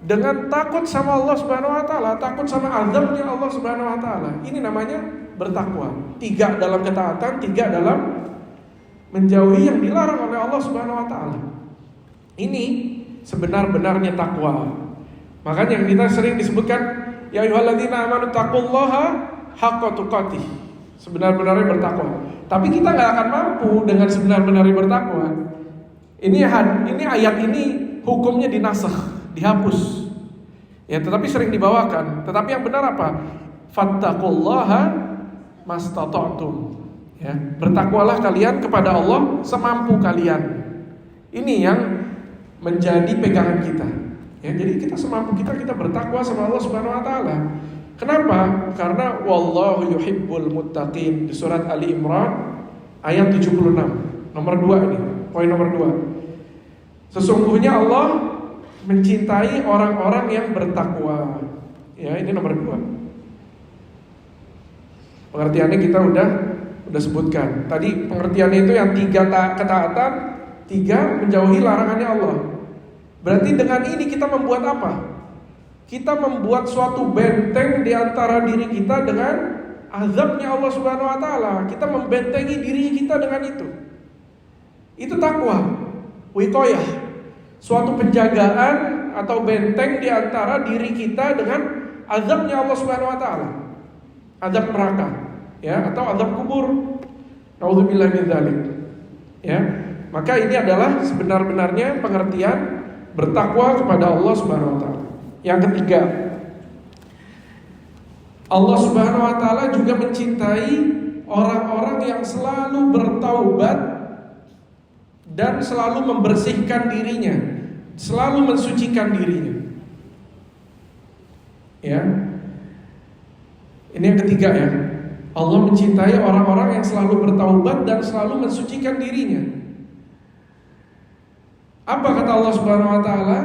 Dengan takut sama Allah Subhanahu wa taala, takut sama azabnya Allah Subhanahu wa taala. Ini namanya bertakwa. Tiga dalam ketaatan, tiga dalam menjauhi yang dilarang oleh Allah Subhanahu wa taala. Ini sebenar-benarnya takwa. Makanya kita sering disebutkan ya ayyuhalladzina amanu taqullaha haqqa tuqatih. Sebenar-benarnya bertakwa. Tapi kita nggak akan mampu dengan sebenar-benarnya bertakwa. Ini ayat ini hukumnya dinasakh, dihapus. Ya, tetapi sering dibawakan. Tetapi yang benar apa? Fattaqullaha mastata'tum. Ya, bertakwalah kalian kepada Allah semampu kalian. Ini yang menjadi pegangan kita. Ya, jadi kita semampu kita bertakwa sama Allah Subhanahu wa taala. Kenapa? Karena wallahu yuhibbul muttaqin di surat Ali Imran ayat 76. Nomor 2 ini, poin nomor 2. Sesungguhnya Allah mencintai orang-orang yang bertakwa. Ya, ini nomor 2. Pengertiannya kita udah sebutkan. Tadi pengertiannya itu yang 3 ketaatan, 3 menjauhi larangannya Allah. Berarti dengan ini kita membuat apa? Kita membuat suatu benteng di antara diri kita dengan azabnya Allah Subhanahu wa taala. Kita membentengi diri kita dengan itu. Itu takwa. Wiqayah. Suatu penjagaan atau benteng di antara diri kita dengan azabnya Allah Subhanahu wa taala. Azab neraka, ya, atau azab kubur. Nauzubillahi min dzalik. Ya. Maka ini adalah sebenar-benarnya pengertian bertakwa kepada Allah Subhanahu wa taala. Yang ketiga, Allah Subhanahu wa taala juga mencintai orang-orang yang selalu bertaubat dan selalu membersihkan dirinya, selalu mensucikan dirinya. Ya. Ini yang ketiga ya. Allah mencintai orang-orang yang selalu bertaubat dan selalu mensucikan dirinya. Apa kata Allah Subhanahu wa taala?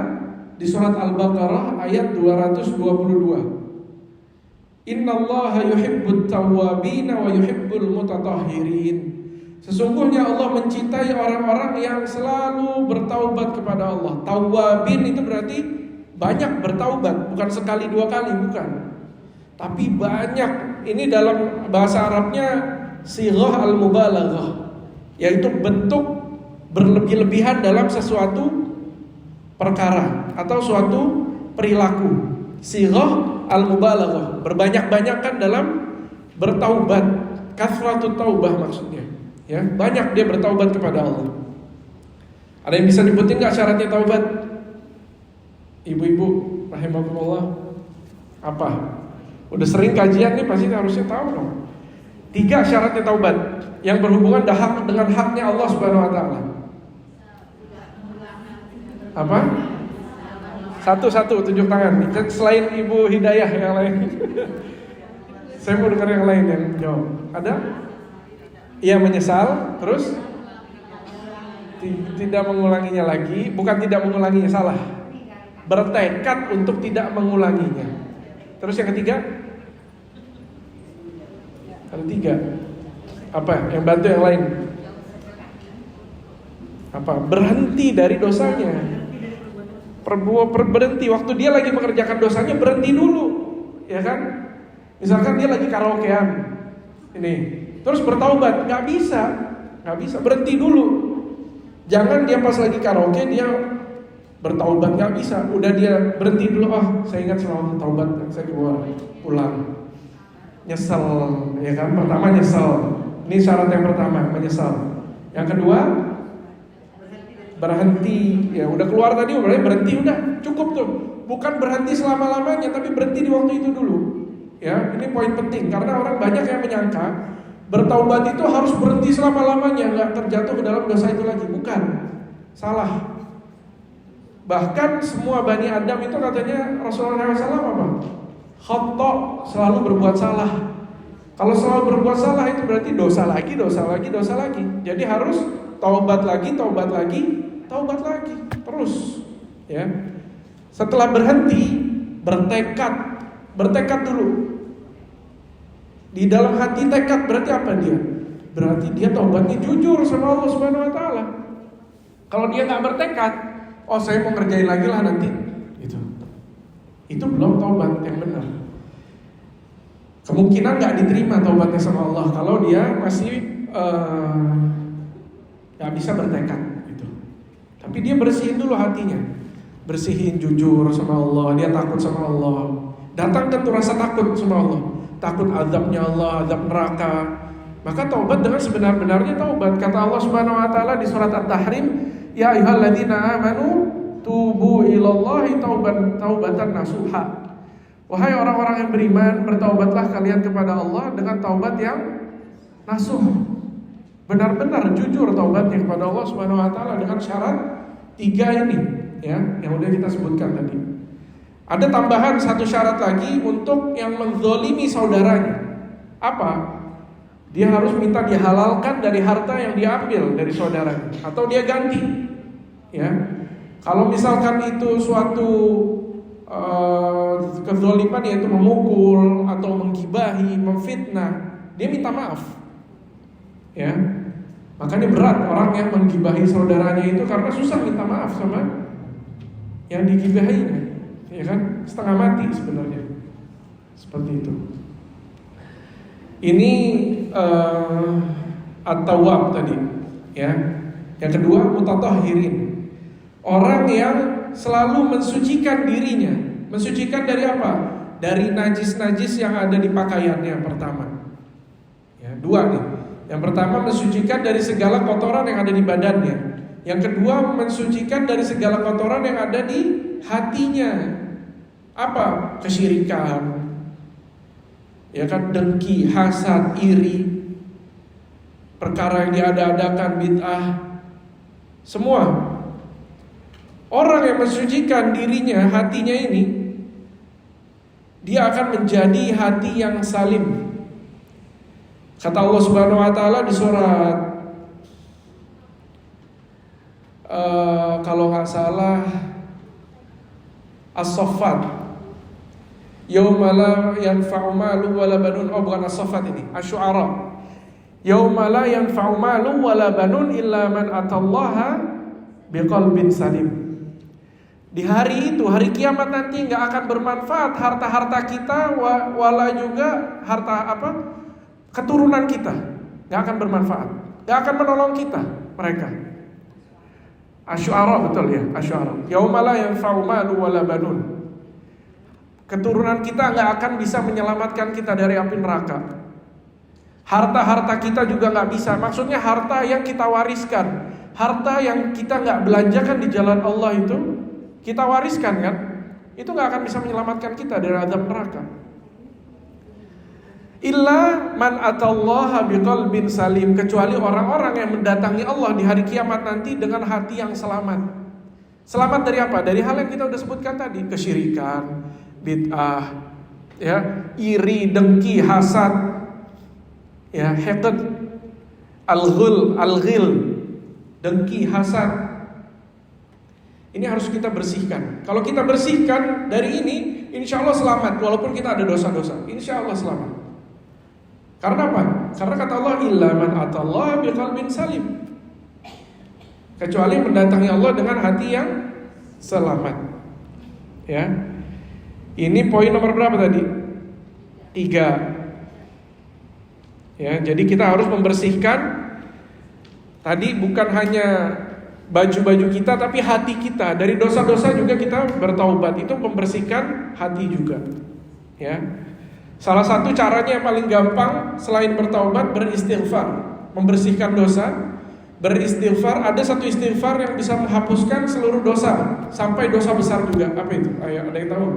di surat Al-Baqarah ayat 222. Innallaha yuhibbut tawwabin wa yuhibbul mutatahhirin. Sesungguhnya Allah mencintai orang-orang yang selalu bertaubat kepada Allah. Tawwabin itu berarti banyak bertaubat, bukan sekali dua kali, bukan. Tapi banyak. Ini dalam bahasa Arabnya sighah al-mubalaghah, yaitu bentuk berlebih-lebihan dalam sesuatu perkara atau suatu perilaku. Sighah al-mubalaghah, berbanyak-banyakan dalam bertaubat. Kathratut taubah maksudnya, ya, banyak dia bertaubat kepada Allah. Ada yang bisa nyebutin enggak syaratnya taubat? Ibu-ibu rahimakumullah. Apa? Udah sering kajian nih, pasti harusnya tahu dong. 3 syaratnya taubat yang berhubungan dengan haknya Allah Subhanahu wa taala. Apa? Satu-satu tunjuk tangan. Selain Ibu Hidayah yang lain. Saya mau dengar yang lain yang jawab. Ada? Iya, menyesal, terus tidak mengulanginya lagi. Bukan tidak mengulanginya, salah. Bertekad untuk tidak mengulanginya. Terus yang ketiga? Ada 3. Apa? Yang bantu yang lain? Apa? Berhenti dari dosanya. Berhenti waktu dia lagi mengerjakan dosanya, berhenti dulu, ya kan? Misalkan dia lagi karaokean, ini, terus bertaubat, nggak bisa, berhenti dulu. Jangan dia pas lagi karaoke dia bertaubat, nggak bisa. Udah dia berhenti dulu, saya ingat selalu taubat, saya keluar, pulang, nyesel, ya kan? Pertama nyesel, ini syarat yang pertama, menyesal. Yang kedua, berhenti, ya udah keluar tadi, berhenti, udah cukup tuh. Bukan berhenti selama-lamanya, tapi berhenti di waktu itu dulu. Ya, ini poin penting karena orang banyak yang menyangka bertaubat itu harus berhenti selama-lamanya, nggak terjatuh ke dalam dosa itu lagi. Bukan, salah. Bahkan semua Bani Adam itu katanya Rasulullah SAW apa? Khata', selalu berbuat salah. Kalau selalu berbuat salah itu berarti dosa lagi. Jadi harus taubat lagi, terus, ya. Setelah berhenti, bertekad dulu. Di dalam hati tekad berarti apa dia? Berarti dia taubatnya jujur sama Allah Subhanahu wa taala. Kalau dia nggak bertekad, saya mau ngerjain lagi lah nanti, itu belum taubat yang benar. Kemungkinan nggak diterima taubatnya sama Allah kalau dia masih nggak bisa bertekad. Tapi dia bersihin dulu hatinya, bersihin jujur sama Allah, dia takut sama Allah, datangkan tuh rasa takut sama Allah, takut azabnya Allah, azab neraka. Maka taubat dengan sebenar-benarnya taubat. Kata Allah Subhanahu wa taala di surat At-Tahrim, ya ayyuhalladzina amanu tubu ilallahi taubatan nasuha. Wahai orang-orang yang beriman, bertaubatlah kalian kepada Allah dengan taubat yang nasuh. Benar-benar jujur taubatnya kepada Allah Subhanahu wa taala dengan syarat 3 ini, ya, yang udah kita sebutkan tadi. Ada tambahan 1 syarat lagi untuk yang menzolimi saudaranya. Apa? Dia harus minta dihalalkan dari harta yang diambil dari saudaranya, atau dia ganti. Ya, kalau misalkan itu suatu kezoliman, yaitu memukul atau menggibahi, memfitnah, dia minta maaf. Ya, makanya berat orang yang menggibahi saudaranya itu karena susah minta maaf sama yang digibahinya, ya kan? Setengah mati sebenarnya. Seperti itu. Ini at-tawwab tadi, ya. Yang kedua, mutatahhirin. Orang yang selalu mensucikan dirinya. Mensucikan dari apa? Dari najis-najis yang ada di pakaiannya pertama. Ya, 2 nih. Yang pertama, mensucikan dari segala kotoran yang ada di badannya. Yang kedua, mensucikan dari segala kotoran yang ada di hatinya. Apa? Kesyirikan, ya kan, dengki, hasad, iri, perkara yang diada-adakan, bid'ah, semua. Orang yang mensucikan dirinya, hatinya ini, dia akan menjadi hati yang salim. Kata Allah Subhanahu wa taala di surat kalau nggak salah As-Saffat. Yauma la yanfa'u malun wala banun. Oh, bukan As-Saffat ini, Asy-Syu'ara. Yauma la yanfa'u malun wala banun illa man atallaha biqalbin salim. Di hari itu, hari kiamat nanti nggak akan bermanfaat harta-harta kita, wala juga harta keturunan kita, nggak akan bermanfaat, nggak akan menolong kita mereka. Asy-Syu'ara, betul ya, Asy-Syu'ara. Yauma la yanfa'u malu wala banun. Keturunan kita nggak akan bisa menyelamatkan kita dari api neraka. Harta-harta kita juga nggak bisa. Maksudnya harta yang kita wariskan, harta yang kita nggak belanjakan di jalan Allah itu kita wariskan kan, itu nggak akan bisa menyelamatkan kita dari azab neraka. Illa man atallaha biqalbin salim, kecuali orang-orang yang mendatangi Allah di hari kiamat nanti dengan hati yang selamat. Selamat dari apa? Dari hal yang kita udah sebutkan tadi, kesyirikan, bid'ah, ya, iri, dengki, hasad, ya, hiqd, al-ghil, dengki, hasad. Ini harus kita bersihkan. Kalau kita bersihkan dari ini, insya Allah selamat. Walaupun kita ada dosa-dosa, insya Allah selamat. Karena apa? Karena kata Allah, illa man atallaha biqalbin salim, kecuali mendatangi Allah dengan hati yang selamat. Ya, ini poin nomor berapa tadi? 3. Ya, jadi kita harus membersihkan. Tadi bukan hanya baju-baju kita, tapi hati kita. Dari dosa-dosa juga kita bertaubat. Itu membersihkan hati juga. Ya. Salah satu caranya yang paling gampang selain bertaubat, beristighfar. Membersihkan dosa, beristighfar. Ada satu istighfar yang bisa menghapuskan seluruh dosa, sampai dosa besar juga. Apa itu? Ayo, ada yang tahu?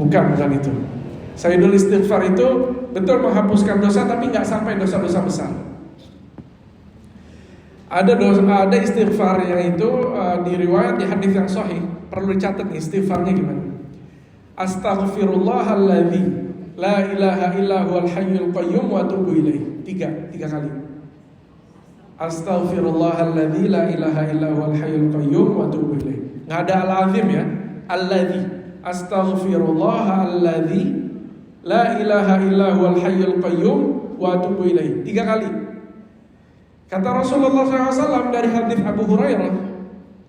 Bukan itu. Sayyidul istighfar itu betul menghapuskan dosa, tapi nggak sampai dosa-dosa besar. Ada istighfar yang itu diriwayat di hadis yang sahih. Perlu dicatat nih istighfarnya gimana. Astaghfirullahalladzi la ilaha illa huwal hayyul qayyum wa atubu ilaih. Tiga kali. Astaghfirullahalladzi la ilaha illa huwal hayyul qayyum wa atubu ilaih. Enggak ada al-azim ya. Alladzi. Astaghfirullahalladzi la ilaha illa huwal hayyul qayyum wa atubu ilaih. 3 kali. Kata Rasulullah SAW dari hadis Abu Hurairah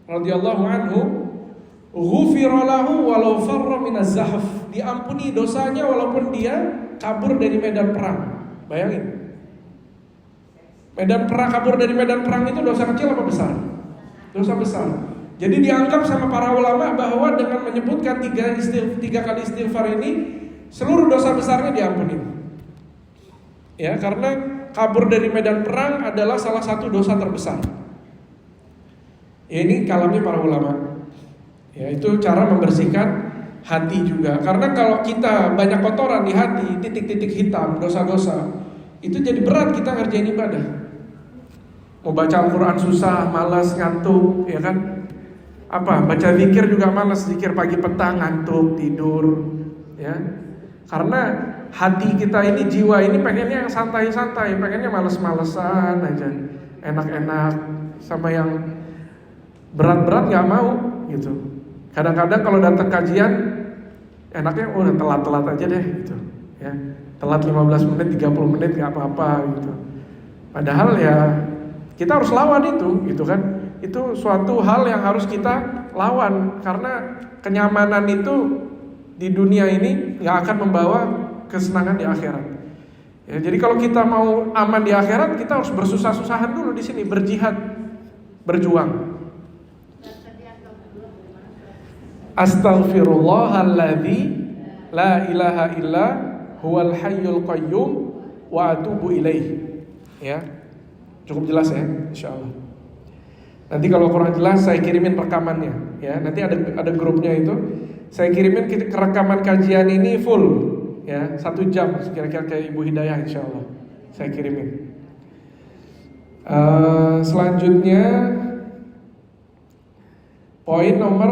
radhiyallahu anhu, ghufira lahu walau farra minaz zahf, diampuni dosanya walaupun dia kabur dari medan perang. Bayangin, kabur dari medan perang itu dosa kecil apa besar? Dosa besar. Jadi dianggap sama para ulama bahwa dengan menyebutkan 3 kali istighfar ini, seluruh dosa besarnya diampuni. Ya, karena kabur dari medan perang adalah salah satu dosa terbesar. Ya, ini kalamnya para ulama. Ya, itu cara membersihkan hati juga. Karena kalau kita banyak kotoran di hati, titik-titik hitam, dosa-dosa, itu jadi berat kita ngerjain ibadah. Mau baca Al-Quran susah, malas, ngantuk, ya kan? Baca zikir juga malas, zikir pagi petang, ngantuk, tidur, ya. Karena hati kita ini, jiwa ini pengennya yang santai-santai, pengennya males-malesan aja, enak-enak, sama yang berat-berat nggak mau gitu. Kadang-kadang kalau datang kajian, enaknya udah telat-telat aja deh gitu, ya. Telat 15 menit, 30 menit nggak apa-apa gitu. Padahal ya kita harus lawan itu, gitu kan? Itu suatu hal yang harus kita lawan, karena kenyamanan itu di dunia ini nggak akan membawa kesenangan di akhirat. Ya, jadi kalau kita mau aman di akhirat, kita harus bersusah-susahan dulu di sini, berjihad, berjuang. Astaghfirullahalladzi la ilaha illa huwal hayyul qayyum wa atubu ilaih. Ya, cukup jelas ya, insyaallah. Nanti kalau kurang jelas saya kirimin rekamannya. Ya, nanti ada grupnya itu. Saya kirimin rekaman kajian ini full, ya, 1 jam kira-kira kayak Ibu Hidayah, insyaallah saya kirimin. Selanjutnya poin nomor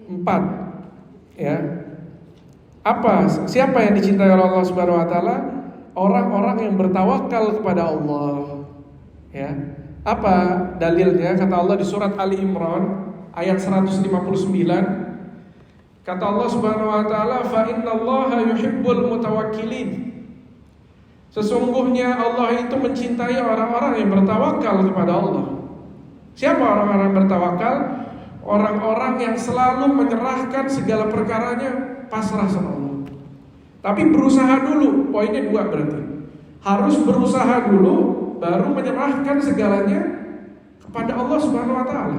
4, ya. Siapa yang dicintai oleh Allah Subhanahu Wa Taala? Orang-orang yang bertawakal kepada Allah. Ya. Apa dalilnya? Kata Allah di surat Ali Imran ayat 159. Kata Allah Subhanahu wa taala, "Fa innallaha yuhibbul mutawakkilin." Sesungguhnya Allah itu mencintai orang-orang yang bertawakal kepada Allah. Siapa orang-orang yang bertawakal? Orang-orang yang selalu menyerahkan segala perkaranya pasrah sama Allah. Tapi berusaha dulu, poinnya 2 berarti. Harus berusaha dulu, baru menyerahkan segalanya kepada Allah Subhanahu wa taala.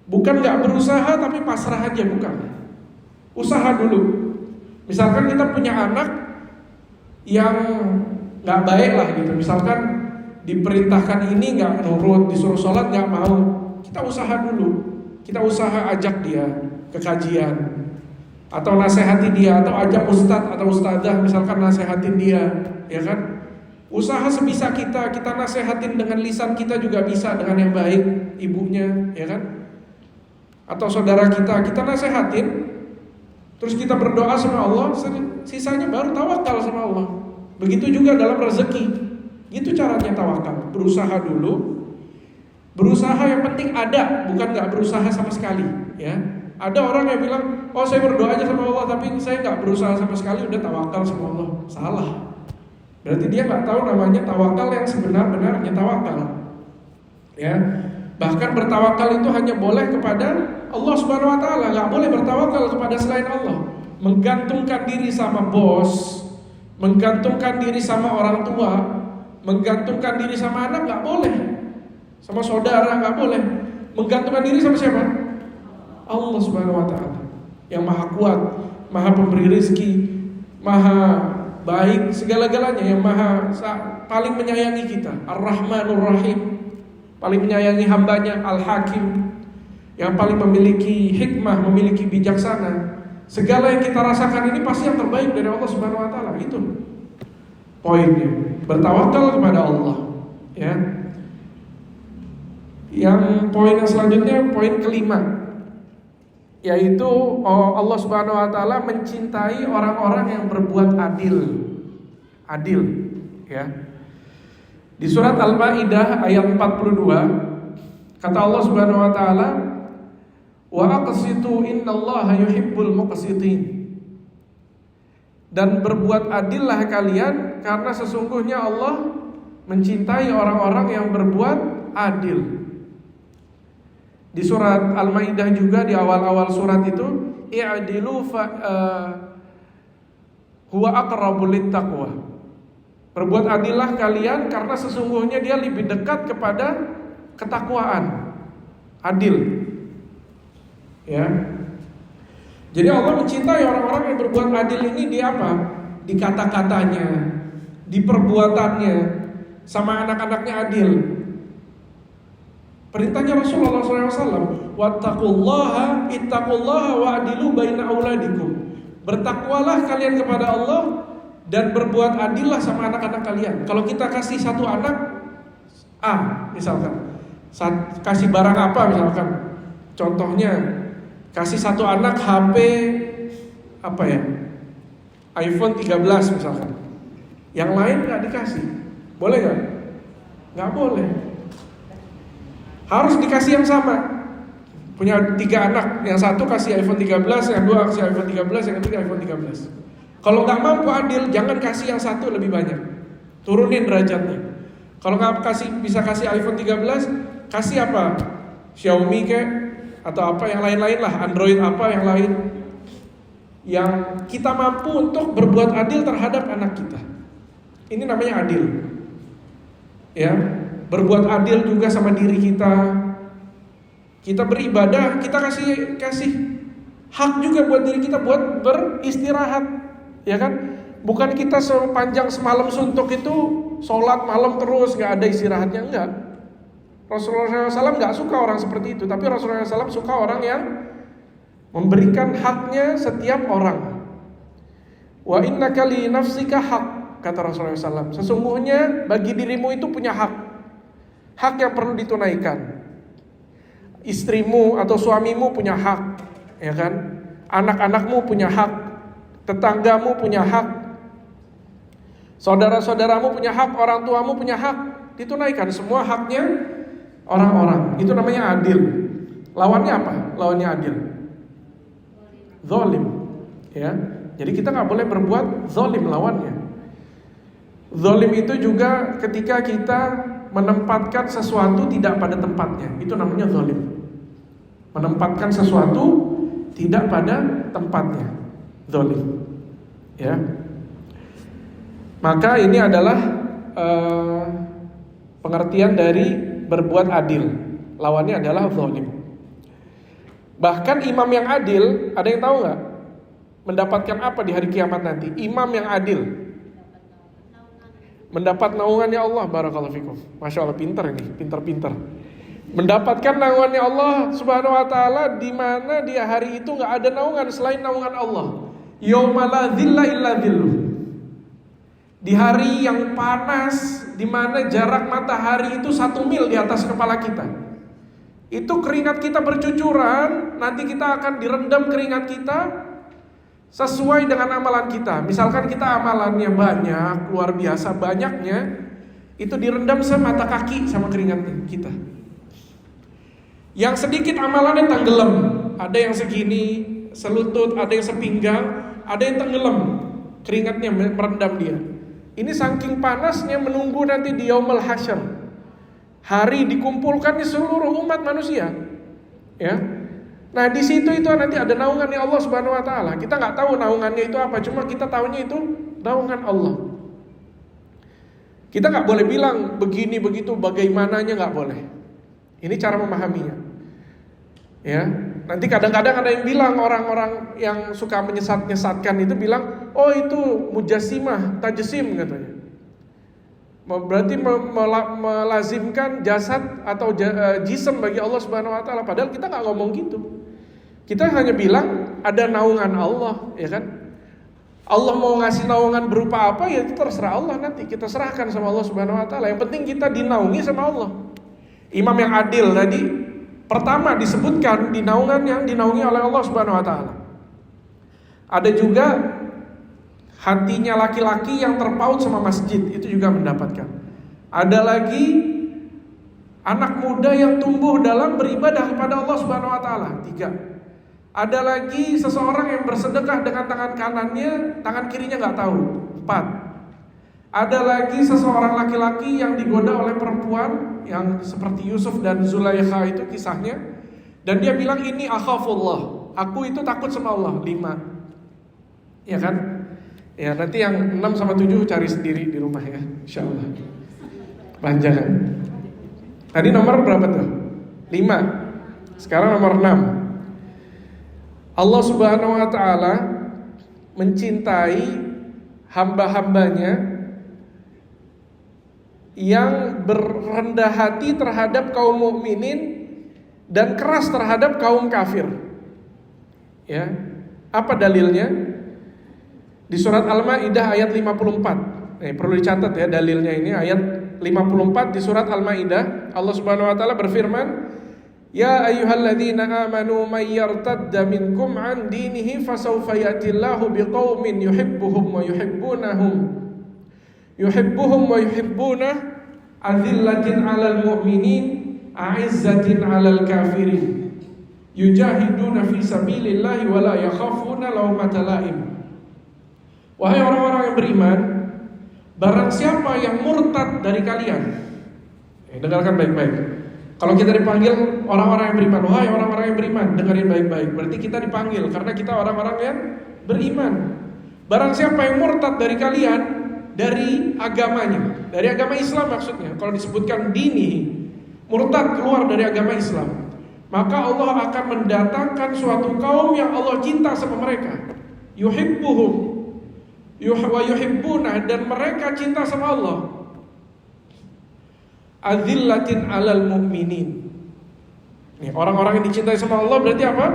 Bukan gak berusaha tapi pasrah aja, bukan. Usaha dulu. Misalkan kita punya anak yang gak baik lah gitu. Misalkan diperintahkan ini gak nurut, disuruh sholat gak mau. Kita usaha dulu. Kita usaha ajak dia ke kajian, atau nasihati dia, atau ajak ustadz atau ustadzah misalkan nasihatin dia, ya kan? Usaha sebisa kita nasihatin dengan lisan kita juga bisa dengan yang baik, ibunya, ya kan? Atau saudara kita nasihatin, terus kita berdoa sama Allah, sisanya baru tawakal sama Allah. Begitu juga dalam rezeki, itu caranya tawakal. Berusaha dulu. Berusaha yang penting ada, bukan gak berusaha sama sekali, ya. Ada orang yang bilang, oh saya berdoa aja sama Allah, tapi saya gak berusaha sama sekali, udah tawakal sama Allah. Salah. Berarti dia gak tahu namanya tawakal yang sebenar-benarnya tawakal, ya. Bahkan bertawakal itu hanya boleh kepada Allah Subhanahu wa taala, gak boleh bertawakal kepada selain Allah. Menggantungkan diri sama bos, menggantungkan diri sama orang tua, menggantungkan diri sama anak gak boleh. Sama saudara gak boleh. Menggantungkan diri sama siapa? Allah Subhanahu wa ta'ala, yang maha kuat, maha pemberi rezeki, maha baik segala-galanya, yang maha paling menyayangi kita, Ar-Rahmanur Rahim, paling menyayangi hambanya, Al-Hakim, yang paling memiliki hikmah, memiliki bijaksana. Segala yang kita rasakan ini pasti yang terbaik dari Allah Subhanahu wa ta'ala. Itu poinnya. Bertawakal kepada Allah, ya. Yang poin yang selanjutnya, poin kelima, yaitu Allah Subhanahu wa taala mencintai orang-orang yang berbuat adil. Adil, ya. Di surat Al-Maidah ayat 42, kata Allah Subhanahu wa taala, "Wa aqsitu innallaha yuhibbul muqsitin." Dan berbuat adillah kalian, karena sesungguhnya Allah mencintai orang-orang yang berbuat adil. Di surat Al-Maidah juga di awal-awal surat itu, i'dilu huwa aqrabu littaqwa. Berbuat adillah kalian karena sesungguhnya dia lebih dekat kepada ketakwaan. Adil. Ya. Jadi Allah mencintai orang-orang yang berbuat adil ini di apa? Di kata-katanya, di perbuatannya, sama anak-anaknya adil. Perintahnya Rasulullah SAW, wattaqullaha ittaqullaha wa'dilu baina auladikum. Bertakwalah kalian kepada Allah dan berbuat adillah sama anak-anak kalian. Kalau kita kasih satu anak A misalkan, kasih barang apa misalkan, contohnya kasih satu anak HP apa ya, iPhone 13 misalkan, yang lain gak dikasih, boleh gak? Gak boleh. Harus dikasih yang sama. Punya 3 anak, yang satu kasih iPhone 13, yang 2 kasih iPhone 13, yang ketiga iPhone 13. Kalau gak mampu adil, jangan kasih yang satu lebih banyak, turunin derajatnya. Kalau gak bisa kasih iPhone 13, kasih apa? Xiaomi kek, atau apa yang lain-lain lah, Android apa yang lain, yang kita mampu untuk berbuat adil terhadap anak kita. Ini namanya adil, ya. Berbuat adil juga sama diri kita. Kita beribadah, kita kasih hak juga buat diri kita buat beristirahat, ya kan? Bukan kita sepanjang semalam suntuk itu sholat malam terus gak ada istirahatnya, enggak. Rasulullah SAW gak suka orang seperti itu. Tapi Rasulullah SAW suka orang yang memberikan haknya setiap orang. Wa innaka li nafsika hak, kata Rasulullah SAW. Sesungguhnya bagi dirimu itu punya hak. Hak yang perlu ditunaikan. Istrimu atau suamimu punya hak, ya kan? Anak-anakmu punya hak, tetanggamu punya hak, saudara-saudaramu punya hak, orang tuamu punya hak. Ditunaikan semua haknya orang-orang. Itu namanya adil. Lawannya apa? Lawannya adil. Zalim. Ya. Jadi kita nggak boleh berbuat zalim lawannya. Zalim itu juga ketika kita menempatkan sesuatu tidak pada tempatnya, itu namanya zalim. Menempatkan sesuatu tidak pada tempatnya, zalim. Ya. Maka ini adalah pengertian dari berbuat adil. Lawannya adalah zalim. Bahkan imam yang adil, ada yang tahu nggak? Mendapatkan apa di hari kiamat nanti? Imam yang adil mendapat naungannya Allah. Barakallahu fikum. Masya Allah, pintar ini, pintar-pintar. Mendapatkan naungannya Allah Subhanahu wa taala, di mana di hari itu nggak ada naungan selain naungan Allah. Yauma la dzilla illa dzilluh. Di hari yang panas, di mana jarak matahari itu 1 mil di atas kepala kita. Itu keringat kita bercucuran, nanti kita akan direndam keringat kita sesuai dengan amalan kita. Misalkan kita amalannya banyak, luar biasa banyaknya, itu direndam semata kaki sama keringat kita. Yang sedikit amalannya tenggelam, ada yang segini, selutut, ada yang sepinggang, ada yang tenggelam, keringatnya merendam dia. Ini saking panasnya menunggu nanti di Yaumul Hasyr, hari dikumpulkannya seluruh umat manusia. Ya. Nah di situ itu nanti ada naungannya Allah Subhanahu wa taala. Kita nggak tahu naungannya itu apa, cuma kita tahunya itu naungan Allah. Kita nggak boleh bilang begini begitu, bagaimananya nggak boleh. Ini cara memahaminya. Ya, nanti kadang-kadang ada yang bilang, orang-orang yang suka menyesatkan itu bilang, oh itu mujassimah, tajsim katanya. Berarti melazimkan jasad atau jism bagi Allah Subhanahu wa taala. Padahal kita nggak ngomong gitu. Kita hanya bilang ada naungan Allah, ya kan? Allah mau ngasih naungan berupa apa, ya itu terserah Allah, nanti kita serahkan sama Allah Subhanahu wa taala. Yang penting kita dinaungi sama Allah. Imam yang adil tadi pertama disebutkan di naungan yang dinaungi oleh Allah Subhanahu wa taala. Ada juga hatinya laki-laki yang terpaut sama masjid, itu juga mendapatkan. Ada lagi anak muda yang tumbuh dalam beribadah kepada Allah Subhanahu wa taala, 3. Ada lagi seseorang yang bersedekah dengan tangan kanannya, tangan kirinya nggak tahu, 4. Ada lagi seseorang laki-laki yang digoda oleh perempuan yang seperti Yusuf dan Zulaikha itu kisahnya, dan dia bilang ini akhafullah, aku itu takut sama Allah, 5. Ya kan? Ya nanti yang 6 sama 7 cari sendiri di rumah ya, insyaallah. Panjangan. Tadi nomor berapa tuh? 5. Sekarang nomor 6. Allah Subhanahu wa taala mencintai hamba-hambanya yang berendah hati terhadap kaum mukminin dan keras terhadap kaum kafir. Ya. Apa dalilnya? Di surat Al-Maidah ayat 54. Perlu dicatat ya dalilnya ini, ayat 54 di surat Al-Maidah. Allah Subhanahu wa taala berfirman, "Ya ayyuhalladzina amanu may yartadda minkum an dinihi fasawfa ya'tillahu biqaumin yuhibbuhum wa yuhibbunah adzillatin 'alal mu'minin a'izzatin 'alal kafirin yujahiduna fi sabilillahi wa la yakhafuna lawmata la'im." Wahai orang-orang yang beriman, barang siapa yang murtad dari kalian, dengarkan baik-baik. Kalau kita dipanggil orang-orang yang beriman, wahai orang-orang yang beriman, dengerin baik-baik. Berarti kita dipanggil karena kita orang-orang yang beriman. Barang siapa yang murtad dari kalian dari agamanya, dari agama Islam maksudnya. Kalau disebutkan dini, murtad keluar dari agama Islam, maka Allah akan mendatangkan suatu kaum yang Allah cinta sama mereka. Yuhibbuhum wa yuhibbunah, dan mereka cinta sama Allah. Adzillatin 'alal mu'minin. Nih, orang-orang yang dicintai sama Allah berarti apa?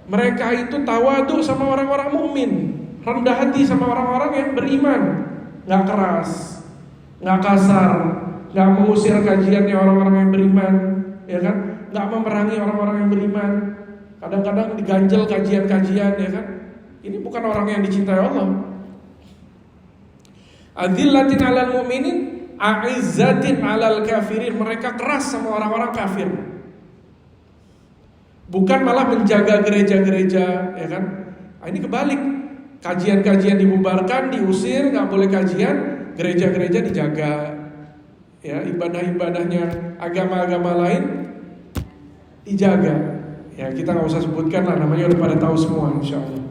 Mereka itu tawadu sama orang-orang mukmin, rendah hati sama orang-orang yang beriman, enggak keras, enggak kasar, enggak mengusir kajiannya orang-orang yang beriman, ya kan? Enggak memerangi orang-orang yang beriman. Kadang-kadang diganjel kajian-kajian, ya kan? Ini bukan orang yang dicintai Allah. Adzillatin 'alal mu'minin a'izzatin 'alal kafirin, mereka keras sama orang-orang kafir. Bukan malah menjaga gereja-gereja, ya kan? Nah, ini kebalik. Kajian-kajian dibubarkan, diusir, nggak boleh kajian, gereja-gereja dijaga. Ya, ibadah-ibadahnya agama-agama lain dijaga. Ya, kita nggak usah sebutkan lah, namanya udah pada tahu semua, insya Allah.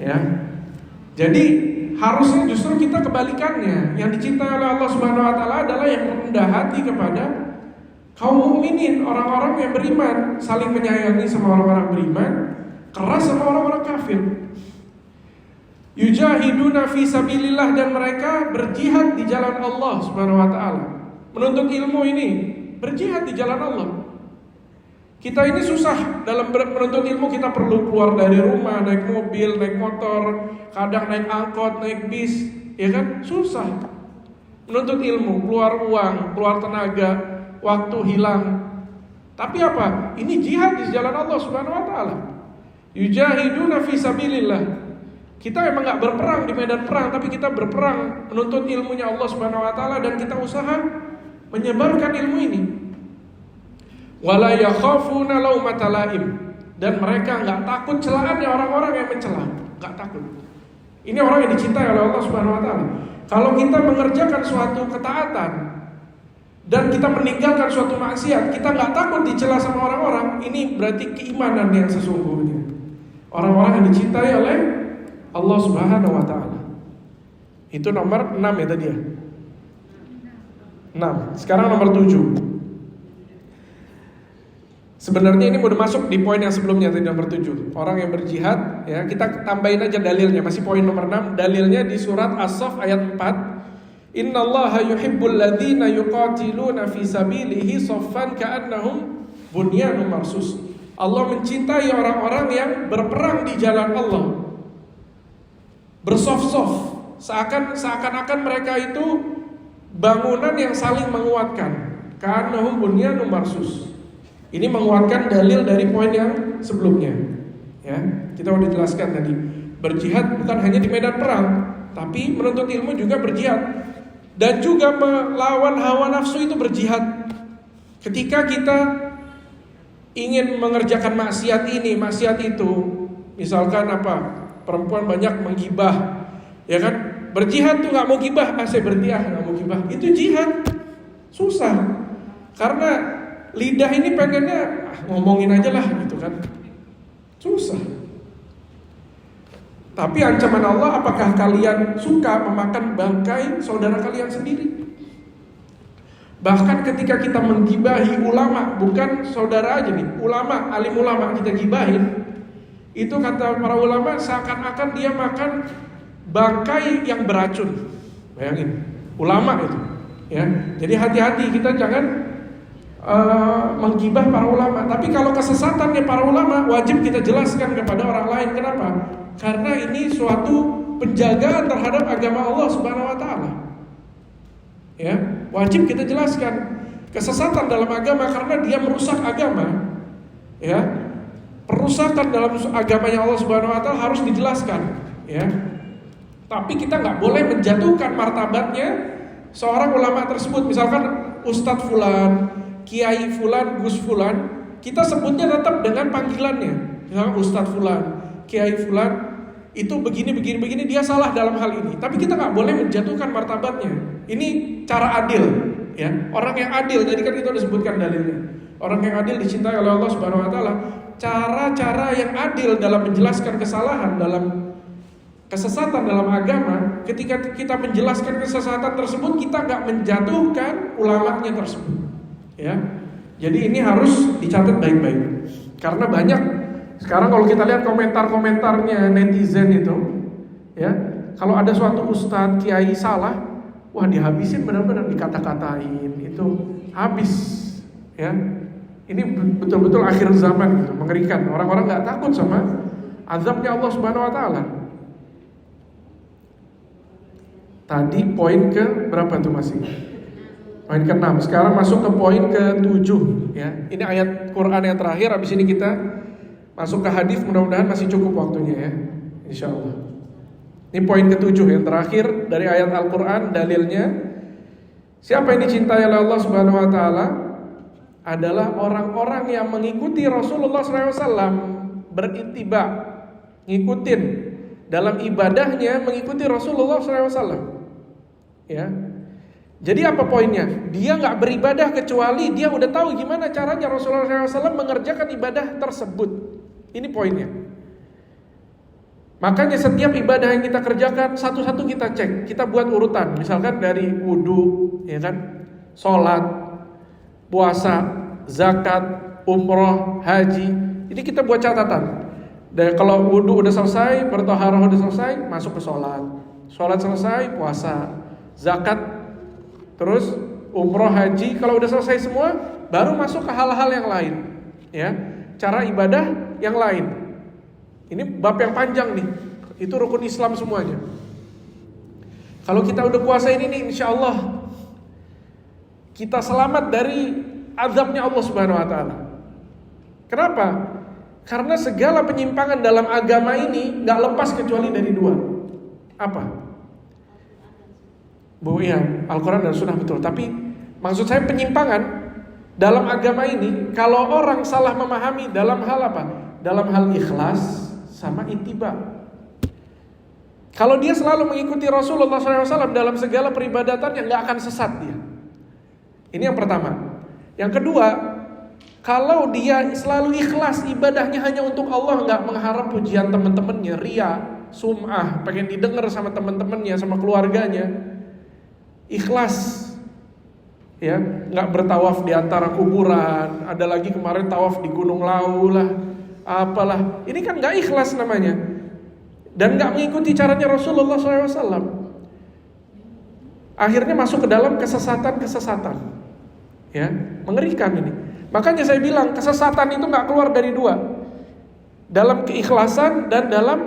Ya, jadi harusnya justru kita kebalikannya. Yang dicintai oleh Allah Subhanahu Wa Taala adalah yang rendah hati kepada kaum mukminin, orang-orang yang beriman, saling menyayangi sama orang-orang beriman, keras sama orang-orang kafir. Yujahiduna fi sabilillah, dan mereka berjihad di jalan Allah Subhanahu wa taala. Menuntut ilmu ini berjihad di jalan Allah. Kita ini susah dalam menuntut ilmu, kita perlu keluar dari rumah, naik mobil, naik motor, kadang naik angkot, naik bis, ya kan? Susah. Menuntut ilmu, keluar uang, keluar tenaga, waktu hilang. Tapi apa? Ini jihad di jalan Allah Subhanahu wa taala. Yujahiduna fi sabilillah. Kita emang gak berperang di medan perang, tapi kita berperang menuntut ilmunya Allah Subhanahu wa taala, dan kita usaha menyebarkan ilmu ini. Wala yakhafuna laumata laim, dan mereka enggak takut celaannya orang-orang yang mencela, enggak takut. Ini orang yang dicintai oleh Allah Subhanahu wa taala. Kalau kita mengerjakan suatu ketaatan dan kita meninggalkan suatu maksiat, kita enggak takut dicela sama orang-orang, ini berarti keimanan yang sesungguhnya. Orang-orang yang dicintai oleh Allah Subhanahu wa taala. Itu nomor 6 ya tadi ya. 6. Sekarang nomor 7. Sebenarnya ini udah masuk di poin yang sebelumnya tadi, nomor 7. Orang yang berjihad, ya, kita tambahin aja dalilnya, masih poin nomor 6. Dalilnya di surat As-Saff ayat 4. Innallaha yuhibbul ladzina yuqatiluna fi sabilihi saffan ka'annahum bunyanun marsus. Allah mencintai orang-orang yang berperang di jalan Allah, bersaf-saf, seakan-akan mereka itu bangunan yang saling menguatkan. Ka'annahum bunyanun marsus. Ini menguatkan dalil dari poin yang sebelumnya. Ya, kita udah jelaskan tadi. Berjihad bukan hanya di medan perang, tapi menuntut ilmu juga berjihad. Dan juga melawan hawa nafsu itu berjihad. Ketika kita ingin mengerjakan maksiat ini, maksiat itu, misalkan apa? Perempuan banyak menggibah, ya kan? Berjihad tuh nggak mau gibah, saya berhenti nggak mau gibah. Itu jihad, susah. Karena lidah ini pengennya ngomongin aja lah gitu kan, susah. Tapi ancaman Allah, apakah kalian suka memakan bangkai saudara kalian sendiri? Bahkan ketika kita menggibahi ulama, bukan saudara aja nih, ulama, alim ulama kita gibahin, itu kata para ulama seakan-akan dia makan bangkai yang beracun. Bayangin, ulama itu, ya. Jadi hati-hati, kita jangan menggibah para ulama. Tapi kalau kesesatannya para ulama, wajib kita jelaskan kepada orang lain. Kenapa? Karena ini suatu penjagaan terhadap agama Allah Subhanahu wa taala. Ya, wajib kita jelaskan kesesatan dalam agama, karena dia merusak agama. Ya, perusakan dalam agamanya Allah Subhanahu wa taala harus dijelaskan, ya. Tapi kita nggak boleh menjatuhkan martabatnya seorang ulama tersebut. Misalkan Ustadz Fulan, Kiai Fulan, Gus Fulan, kita sebutnya tetap dengan panggilannya. Misalkan Ustadz Fulan, Kiai Fulan, itu begini, dia salah dalam hal ini. Tapi kita nggak boleh menjatuhkan martabatnya. Ini cara adil, ya. Orang yang adil, tadi kan kita udah sebutkan dalilnya. Orang yang adil dicintai oleh Allah Subhanahu wa taala. Cara-cara yang adil dalam menjelaskan kesalahan, dalam kesesatan dalam agama, ketika kita menjelaskan kesesatan tersebut, kita nggak menjatuhkan ulamanya tersebut. Ya, jadi ini harus dicatat baik-baik. Karena banyak sekarang kalau kita lihat komentar-komentarnya netizen itu, ya, kalau ada suatu ustadz kiai salah, wah dihabisin, benar-benar dikata-katain, itu habis, ya. Ini betul-betul akhir zaman gitu, mengerikan. Orang-orang nggak takut sama azabnya Allah Subhanahu wa taala. Tadi poin ke berapa tuh masih? Poin ke-6. Sekarang masuk ke poin ke-7, ya. Ini ayat Quran yang terakhir, habis ini kita masuk ke hadis, mudah-mudahan masih cukup waktunya ya. Insyaallah. Ini poin ke-7 yang terakhir dari ayat Al-Quran, dalilnya. Siapa yang dicintai oleh Allah Subhanahu wa taala? adalah orang-orang yang mengikuti Rasulullah SAW, berittiba, ngikutin dalam ibadahnya, mengikuti Rasulullah SAW. Ya, jadi apa poinnya? Dia nggak beribadah kecuali dia udah tahu gimana caranya Rasulullah SAW mengerjakan ibadah tersebut. Ini poinnya. Makanya setiap ibadah yang kita kerjakan satu-satu kita cek, kita buat urutan. Misalkan dari wudu, ya kan, sholat, puasa, zakat, umroh, haji. Ini kita buat catatan. Dan kalau wudu udah selesai, bertaharah udah selesai, masuk ke sholat. Sholat selesai, puasa, zakat, terus umroh, haji. Kalau udah selesai semua, baru masuk ke hal-hal yang lain. Ya, cara ibadah yang lain. Ini bab yang panjang nih. Itu rukun Islam semuanya. Kalau kita udah puasa ini nih, insya Allah kita selamat dari azabnya Allah Subhanahu Wa Taala. Kenapa? Karena segala penyimpangan dalam agama ini nggak lepas kecuali dari dua. Apa? Bu, iya, Al-Quran dan Sunnah betul. Tapi maksud saya penyimpangan dalam agama ini, kalau orang salah memahami dalam hal apa? Dalam hal ikhlas sama ittiba. Kalau dia selalu mengikuti Rasulullah SAW dalam segala peribadatan, yang nggak akan sesat dia. Ini yang pertama. Yang kedua, kalau dia selalu ikhlas ibadahnya hanya untuk Allah, nggak mengharap pujian teman-temannya, ria, sum'ah, pengen didengar sama teman-temannya, sama keluarganya, ikhlas, ya, nggak bertawaf di antara kuburan. Ada lagi kemarin tawaf di Gunung Lawu lah, apalah. Ini kan nggak ikhlas namanya, dan nggak mengikuti caranya Rasulullah SAW. Akhirnya masuk ke dalam kesesatan-kesesatan, ya, mengerikan ini. Makanya saya bilang kesesatan itu nggak keluar dari dua, dalam keikhlasan dan dalam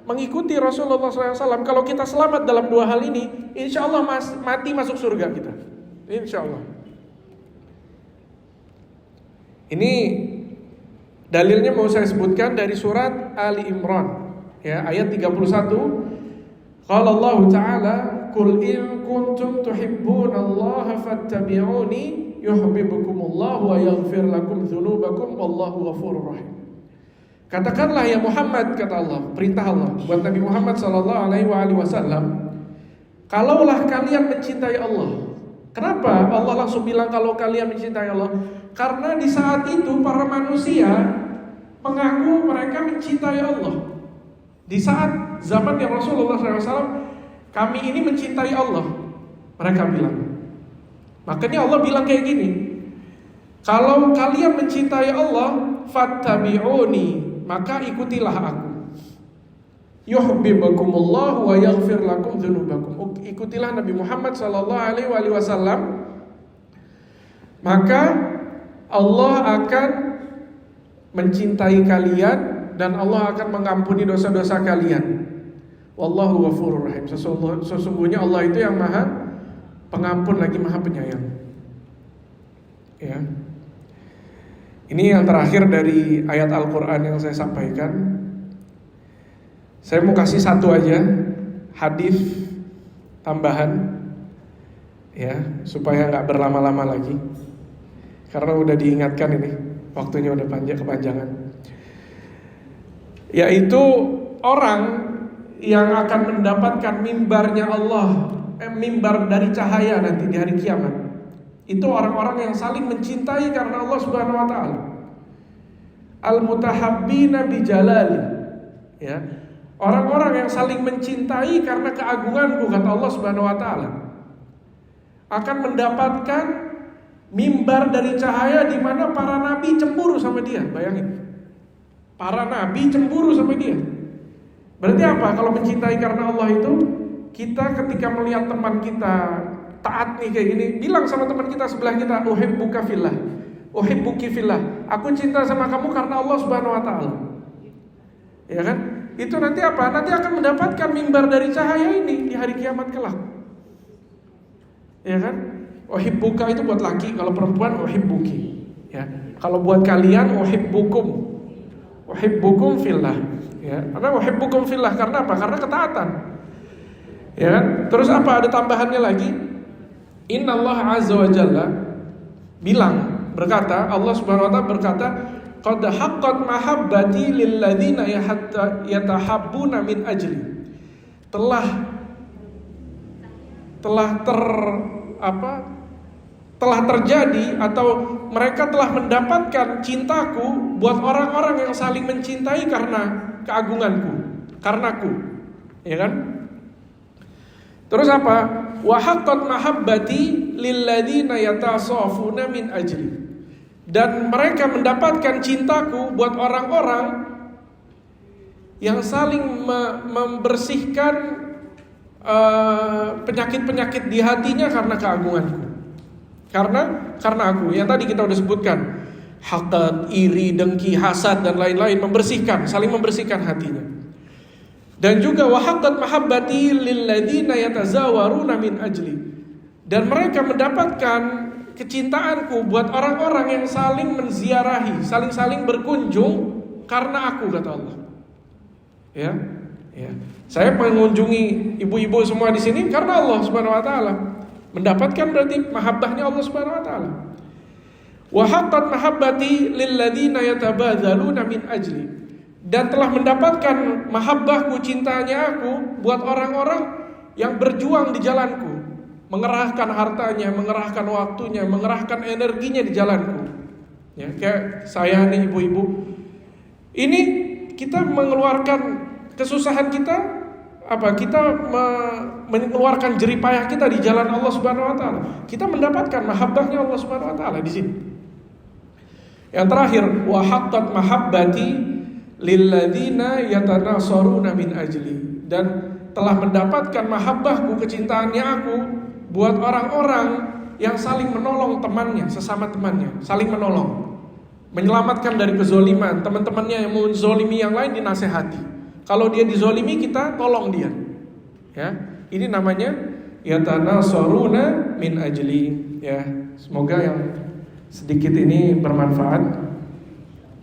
mengikuti Rasulullah SAW. Kalau kita selamat dalam dua hal ini, insya Allah mati masuk surga kita, insya Allah. Ini dalilnya mau saya sebutkan dari surat Ali Imran, ya, ayat 31. Qala Allah Ta'ala, "Qul in kuntum tuhibbunallaha fattabi'uni yuhibbukumullahu wa yaghfir lakum dzunubakum wallahu ghafurur rahim." Katakanlah ya Muhammad, kata Allah, perintah Allah buat Nabi Muhammad sallallahu alaihi wasallam, kalaulah kalian mencintai Allah. Kenapa Allah langsung bilang kalau kalian mencintai Allah? Karena di saat itu para manusia mengaku mereka mencintai Allah. Di saat zaman yang Rasulullah SAW, kami ini mencintai Allah, mereka bilang. Makanya Allah bilang kayak gini, kalau kalian mencintai Allah, fattabi'uni, maka ikutilah aku. Yuhibbukumullahu wa yaghfir lakum dzunubakum. Ikutilah Nabi Muhammad sallallahu alaihi wasallam, maka Allah akan mencintai kalian dan Allah akan mengampuni dosa-dosa kalian. Wallahu ghafurur rahim. Sesungguhnya Allah itu yang Maha Pengampun lagi Maha Penyayang. Ya. Ini yang terakhir dari ayat Al-Quran yang saya sampaikan. Saya mau kasih satu aja hadis tambahan, ya, supaya nggak berlama-lama lagi. Karena udah diingatkan ini, waktunya udah kepanjangan. Yaitu orang yang akan mendapatkan mimbarnya Allah, mimbar dari cahaya nanti di hari kiamat. Itu orang-orang yang saling mencintai karena Allah Subhanahu wa taala. Al-mutahabbina bi jalali. Ya. Orang-orang yang saling mencintai karena keagunganku, kata Allah Subhanahu wa taala, akan mendapatkan mimbar dari cahaya di mana para nabi cemburu sama dia. Bayangin. Para nabi cemburu sama dia. Berarti apa? Kalau mencintai karena Allah itu, kita ketika melihat teman kita taat nih kayak gini, bilang sama teman kita sebelah kita, uhibbuka fillah, uhibbuki fillah. Aku cinta sama kamu karena Allah Subhanahu wa taala. Ya kan? Itu nanti apa? Nanti akan mendapatkan mimbar dari cahaya ini di hari kiamat kelak. Ya kan? Uhibbuka itu buat laki, kalau perempuan uhibbuki. Ya. Kalau buat kalian uhibbukum. Uhibbukum fillah. Ya, karena uhibbukum fillah karena apa? Karena ketaatan. Ya kan? Terus apa? Ada tambahannya lagi. Innallaha azza wa jalla bilang, berkata, Allah Subhanahu wa taala berkata, qad haqqat mahabbati lil ladzina yatahabbuna min ajli. Telah terjadi atau mereka telah mendapatkan cintaku buat orang-orang yang saling mencintai karena keagunganku, karenaku. Ya kan? Terus apa? Wa haqqat mahabbati lil ladzina yatasafuna min ajli. Dan mereka mendapatkan cintaku buat orang-orang yang saling membersihkan penyakit-penyakit di hatinya karena keagunganku. Karena aku, yang tadi kita udah sebutkan, hasad, iri, dengki, hasad dan lain-lain, saling membersihkan hatinya. Dan juga wa haqqat mahabbati lil ladzina yatazawaruna min ajli. Dan mereka mendapatkan kecintaanku buat orang-orang yang saling menziarahi, saling berkunjung karena aku, kata Allah. Ya. Saya mengunjungi ibu-ibu semua di sini karena Allah Subhanahu wa taala. Mendapatkan berarti mahabbahnya Allah Subhanahu wa taala. Wa haqqat mahabbati lil ladzina yatabadzaluna min ajli. Dan telah mendapatkan mahabbahku, cintanya aku buat orang-orang yang berjuang di jalanku, mengerahkan hartanya, mengerahkan waktunya, mengerahkan energinya di jalanku. Ya, kayak saya nih ibu-ibu. Ini kita mengeluarkan kesusahan kita, kita mengeluarkan jerih payah kita di jalan Allah Subhanahu wa taala. Kita mendapatkan mahabbahnya Allah Subhanahu wa taala di sini. Yang terakhir, wa haqqat mahabbati lil ladzina yatanasaruna min ajli. Dan telah mendapatkan mahabbahku, kecintaannya aku buat orang-orang yang saling menolong temannya, sesama temannya, saling menolong, menyelamatkan dari kezoliman. Teman-temannya yang menzolimi yang lain dinasehati. Kalau dia dizolimi, kita tolong dia. Ya, ini namanya yatanasaruna min ajli. Ya, semoga yang sedikit ini bermanfaat.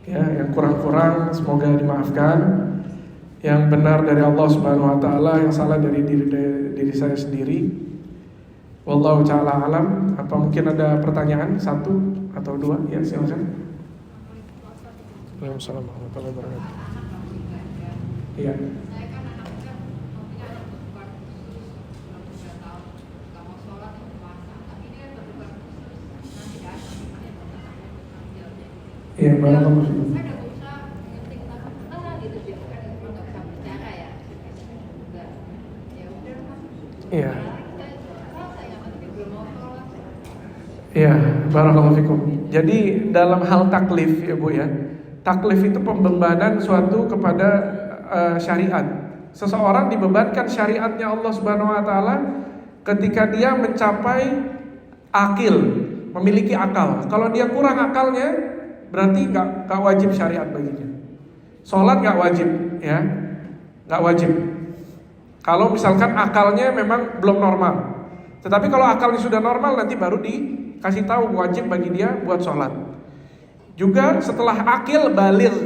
Ya, yang kurang-kurang semoga dimaafkan. Yang benar dari Allah Subhanahu wa taala, yang salah dari diri saya sendiri. Wallahu ta'ala alam. Apa mungkin ada pertanyaan satu atau dua? Ya, silakan. Waalaikumsalam warahmatullahi wabarakatuh. Iya. Iya, barakallahu fikum. Iya. Iya, barakallahu fikum. Jadi dalam hal taklif ya Bu ya. Taklif itu pembebanan suatu kepada syariat. Seseorang dibebankan syariatnya Allah Subhanahu wa taala ketika dia mencapai akil, memiliki akal. Kalau dia kurang akalnya, berarti nggak wajib syariat baginya. Sholat nggak wajib, ya, nggak wajib. Kalau misalkan akalnya memang belum normal. Tetapi kalau akalnya sudah normal, nanti baru dikasih tahu wajib bagi dia buat sholat. Juga setelah akil baligh,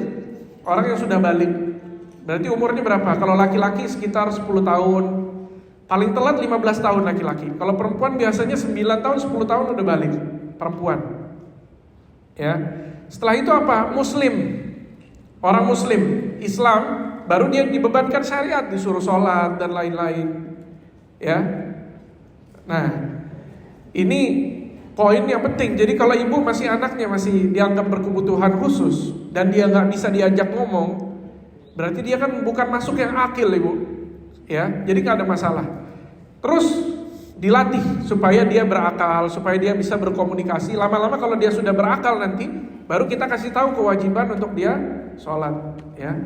orang yang sudah baligh, berarti umurnya berapa? Kalau laki-laki sekitar 10 tahun, paling telat 15 tahun laki-laki. Kalau perempuan biasanya 9 tahun, 10 tahun udah baligh perempuan. Ya. Setelah itu apa? Muslim. Orang muslim, Islam, baru dia dibebankan syariat, disuruh sholat dan lain-lain. Ya. Nah, ini poin yang penting. Jadi kalau ibu masih anaknya masih dianggap berkebutuhan khusus dan dia nggak bisa diajak ngomong, berarti dia kan bukan masuk yang akil, ibu. Ya, jadi nggak ada masalah. Terus dilatih supaya dia berakal, supaya dia bisa berkomunikasi. Lama-lama kalau dia sudah berakal nanti, baru kita kasih tahu kewajiban untuk dia sholat. Ya,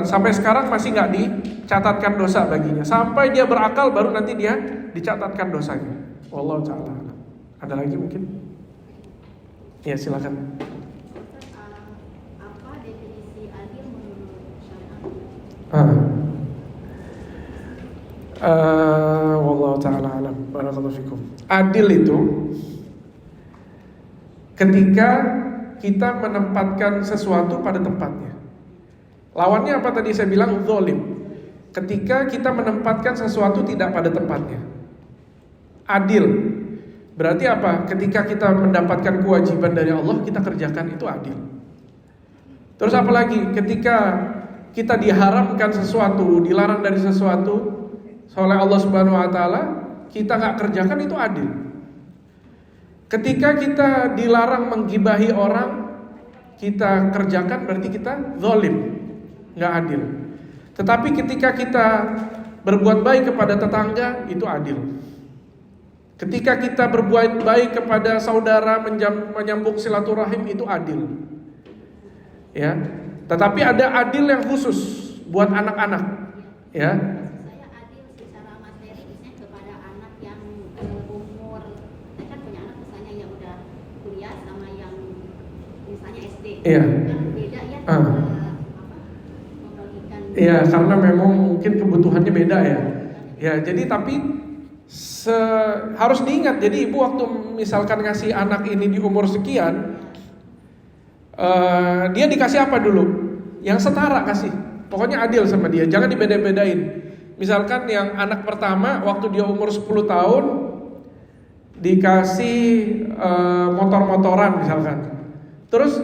sampai sekarang masih nggak dicatatkan dosa baginya. Sampai dia berakal, baru nanti dia dicatatkan dosanya. Wallahu ta'ala. Ada lagi mungkin? Ya, silakan. Apa definisi adil menurut syariat? Wallahu ta'ala alam. Barakallahu fikum. Adil itu ketika kita menempatkan sesuatu pada tempatnya. Lawannya apa tadi saya bilang? Zalim. Ketika kita menempatkan sesuatu tidak pada tempatnya. Adil, Berarti apa? Ketika kita mendapatkan kewajiban dari Allah, kita kerjakan, itu adil. Terus apalagi ketika kita diharamkan sesuatu, dilarang dari sesuatu oleh Allah Subhanahu wa taala, kita nggak kerjakan, itu adil. Ketika kita dilarang menggibahi orang, kita kerjakan, berarti kita zalim, nggak adil. Tetapi ketika kita berbuat baik kepada tetangga, itu adil. Ketika kita berbuat baik kepada saudara, menyambung silaturahim, itu adil. Ya, tetapi ada adil yang khusus buat anak-anak. Ya. Saya adil secara materi misalnya kepada anak yang umur, saya kan punya anak misalnya yang udah kuliah sama yang misalnya SD. Iya. Kan beda ya. Membagikan. Iya, karena memang mungkin kebutuhannya beda ya. Ya, jadi tapi harus diingat. Jadi ibu waktu misalkan ngasih anak ini di umur sekian, dia dikasih apa dulu? Yang setara kasih. Pokoknya adil sama dia, jangan dibeda-bedain. Misalkan yang anak pertama waktu dia umur 10 tahun dikasih motor-motoran misalkan. Terus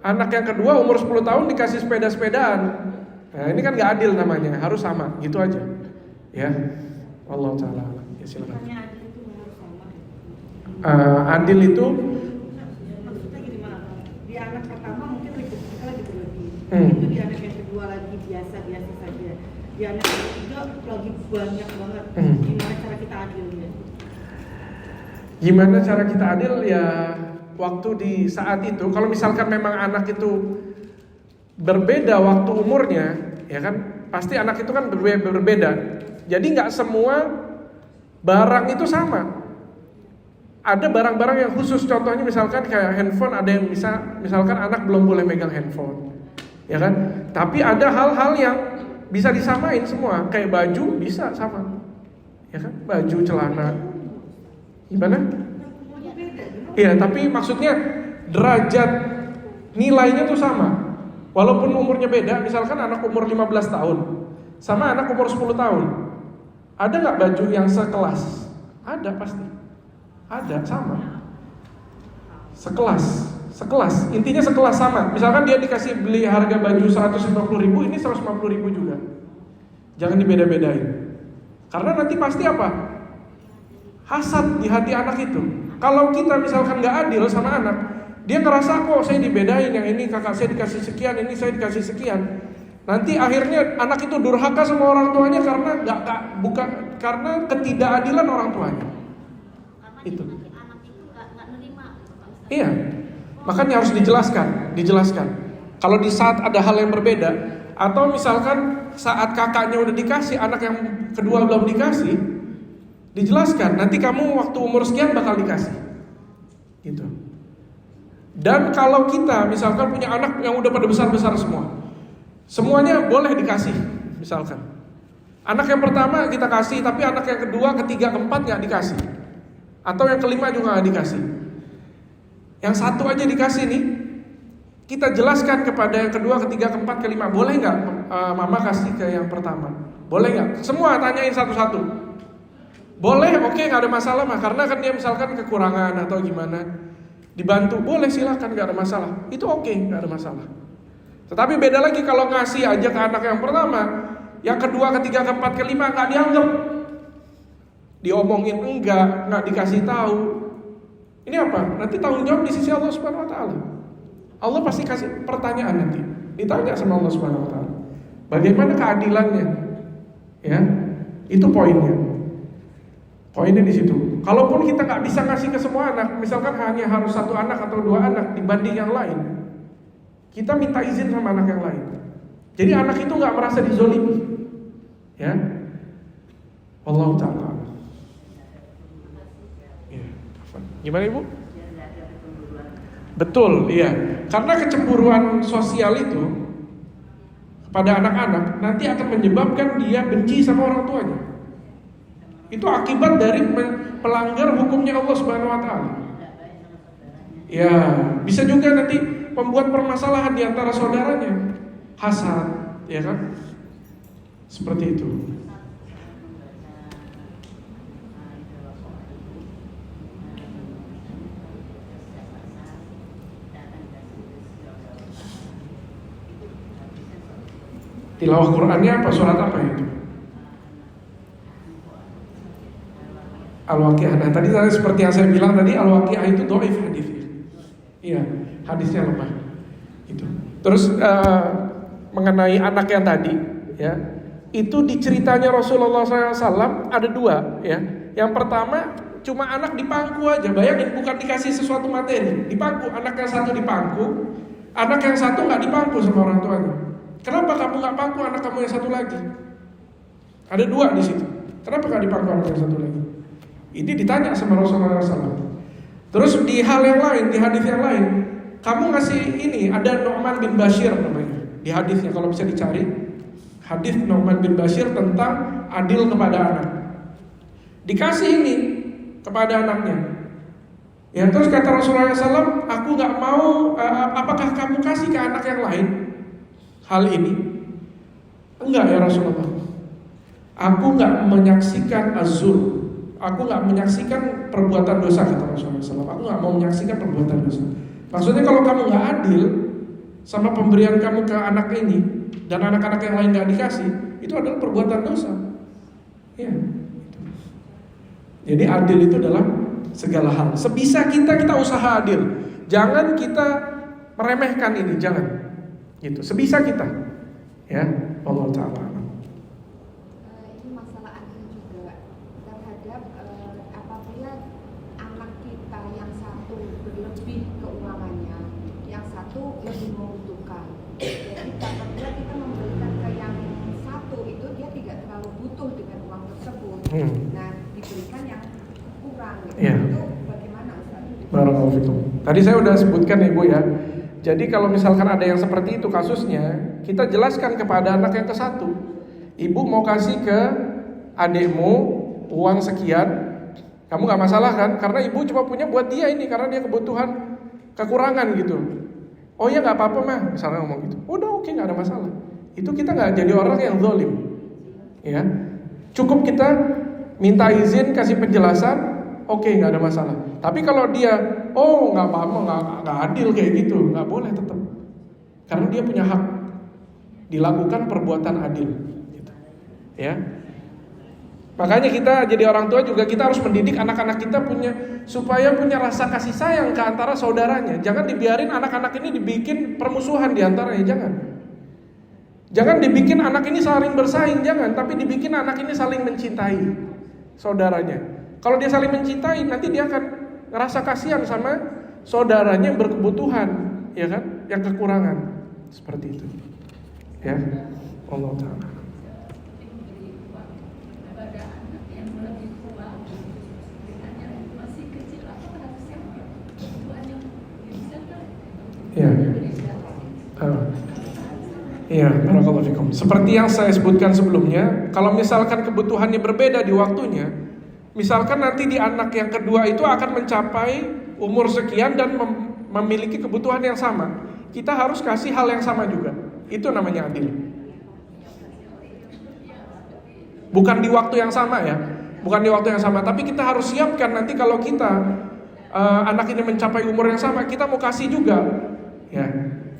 anak yang kedua umur 10 tahun dikasih sepeda-sepedaan. Nah, ini kan gak adil namanya, harus sama, gitu aja. Ya. Wallahu ta'ala. Ya, silakan. Adil itu maksudnya gini, Mak. Di anak pertama mungkin rezeki kita lagi berlebih. Itu di anak yang kedua lagi biasa-biasa saja. Di anak yang ketiga lagi banyak banget. Gimana cara kita adilnya? Gimana cara kita adil ya, waktu di saat itu, kalau misalkan memang anak itu berbeda waktu umurnya, ya kan, pasti anak itu kan berbeda. Jadi nggak semua barang itu sama. Ada barang-barang yang khusus, contohnya misalkan kayak handphone, ada yang bisa, misalkan anak belum boleh megang handphone, ya kan. Tapi ada hal-hal yang bisa disamain semua, kayak baju bisa sama, ya kan, baju, celana. Gimana? Iya, tapi maksudnya derajat nilainya tuh sama. Walaupun umurnya beda, misalkan anak umur 15 tahun sama anak umur 10 tahun. Ada nggak baju yang sekelas? Ada pasti. Ada, sama. Sekelas. Intinya sekelas sama. Misalkan dia dikasih beli harga baju 150.000, ini 150.000 juga. Jangan dibeda-bedain. Karena nanti pasti apa? Hasad di hati anak itu. Kalau kita misalkan nggak adil sama anak, dia ngerasa kok saya dibedain, yang ini kakak saya dikasih sekian, ini saya dikasih sekian. Nanti akhirnya anak itu durhaka sama orang tuanya karena bukan karena ketidakadilan orang tuanya. Karena Itu. nanti anak itu nggak nerima. Iya, makanya harus dijelaskan. Kalau di saat ada hal yang berbeda, atau misalkan saat kakaknya udah dikasih, anak yang kedua belum dikasih, dijelaskan. Nanti kamu waktu umur sekian bakal dikasih, gitu. Dan kalau kita misalkan punya anak yang udah pada besar-besar semua, semuanya boleh dikasih, misalkan. Anak yang pertama kita kasih, tapi anak yang kedua, ketiga, keempat nggak dikasih. Atau yang kelima juga nggak dikasih. Yang satu aja dikasih nih, kita jelaskan kepada yang kedua, ketiga, keempat, kelima, boleh nggak mama kasih ke yang pertama? Boleh nggak? Semua tanyain satu-satu. Boleh, oke, nggak ada masalah mah, karena kan dia misalkan kekurangan atau gimana, dibantu, boleh silakan, nggak ada masalah. Itu oke, nggak ada masalah. Tetapi beda lagi kalau ngasih aja ke anak yang pertama, yang kedua, ketiga, keempat, kelima nggak dianggap, diomongin nggak dikasih tahu. Ini apa? Nanti tanggung jawab di sisi Allah Subhanahu Wa Taala. Allah pasti kasih pertanyaan nanti, ditanya sama Allah Subhanahu Wa Taala. Bagaimana keadilannya? Ya, itu poinnya. Poinnya di situ. Kalaupun kita nggak bisa ngasih ke semua anak, misalkan hanya harus satu anak atau dua anak dibanding yang lain, kita minta izin sama anak yang lain. Jadi anak itu nggak merasa dizolimi, ya. Allah Taala. Ya. Gimana ibu? Betul, iya. Karena kecemburuan sosial itu kepada anak-anak nanti akan menyebabkan dia benci sama orang tuanya. Itu akibat dari pelanggar hukumnya Allah Subhanahu Wa Taala. Ya, bisa juga nanti membuat permasalahan di antara saudaranya, hasad, ya kan? Seperti itu. Tilawah Qur'annya apa? Surat apa itu? Al-Waqiah. Nah tadi seperti yang saya bilang tadi, Al-Waqiah itu dhaif hadisnya. Iya, hadisnya lemah. Itu. Terus mengenai anak yang tadi, ya, itu di ceritanya Rasulullah SAW ada dua, ya. Yang pertama cuma anak di pangku aja, bayangin, bukan dikasih sesuatu materi, di pangku. Anak yang satu di pangku, anak yang satu nggak di pangku sama orang tuanya. Kenapa kamu nggak pangku anak kamu yang satu lagi? Ada dua di situ. Kenapa nggak di pangku anak yang satu lagi? Ini ditanya sama Rasulullah SAW. Terus di hal yang lain, di hadis yang lain, kamu ngasih ini, ada Nu'man bin Bashir namanya. Di hadisnya kalau bisa dicari, hadis Nu'man bin Bashir tentang adil kepada anak. Dikasih ini kepada anaknya. Ya, terus kata Rasulullah SAW, aku nggak mau. Apakah kamu kasih ke anak yang lain hal ini? Enggak ya Rasulullah. Aku nggak menyaksikan azul. Aku nggak menyaksikan perbuatan dosa, kata Rasulullah SAW. Aku nggak mau menyaksikan perbuatan dosa. Maksudnya kalau kamu nggak adil sama pemberian kamu ke anak ini dan anak-anak yang lain nggak dikasih, itu adalah perbuatan dosa. Ya. Jadi adil itu dalam segala hal. Sebisa kita usaha adil. Jangan kita meremehkan ini, jangan. Gitu. Sebisa kita. Ya, Allah Ta'ala. Ini masalah adil juga terhadap apabila anak kita yang satu berlebih keuangannya, yang satu lebih membutuhkan. Jadi apabila kita memberikan ke yang satu itu dia tidak terlalu butuh dengan uang tersebut. Nah, diberikan yang kurang gitu. Yeah. Itu bagaimana Ustaz? Barakallahu fikum. Tadi saya udah sebutkan Ibu ya. Jadi kalau misalkan ada yang seperti itu kasusnya, kita jelaskan kepada anak yang ke satu. Ibu mau kasih ke adikmu uang sekian, kamu gak masalah kan? Karena ibu cuma punya buat dia ini, karena dia kebutuhan kekurangan gitu. Oh ya gak apa-apa mah, misalnya ngomong gitu. Udah oke, gak ada masalah. Itu kita gak jadi orang yang zalim. Ya, cukup kita minta izin, kasih penjelasan, oke, gak ada masalah. Tapi kalau dia, oh gak apa-apa, gak adil kayak gitu, gak boleh tetap. Karena dia punya hak dilakukan perbuatan adil gitu. Ya. Makanya kita jadi orang tua juga kita harus mendidik anak-anak kita supaya punya rasa kasih sayang ke antara saudaranya. Jangan dibiarin anak-anak ini dibikin permusuhan di antaranya, jangan. Jangan dibikin anak ini saling bersaing, jangan, tapi dibikin anak ini saling mencintai saudaranya. Kalau dia saling mencintai, nanti dia akan ngerasa kasihan sama saudaranya yang berkebutuhan, ya kan? Yang kekurangan. Seperti itu. Ya. Allah Ta'ala. Ya. Iya, barakallahu fikum. Seperti yang saya sebutkan sebelumnya, kalau misalkan kebutuhannya berbeda di waktunya, misalkan nanti di anak yang kedua itu akan mencapai umur sekian dan memiliki kebutuhan yang sama, kita harus kasih hal yang sama juga. Itu namanya adil. Bukan di waktu yang sama ya, bukan di waktu yang sama, tapi kita harus siapkan nanti kalau kita anak ini mencapai umur yang sama, kita mau kasih juga. Ya,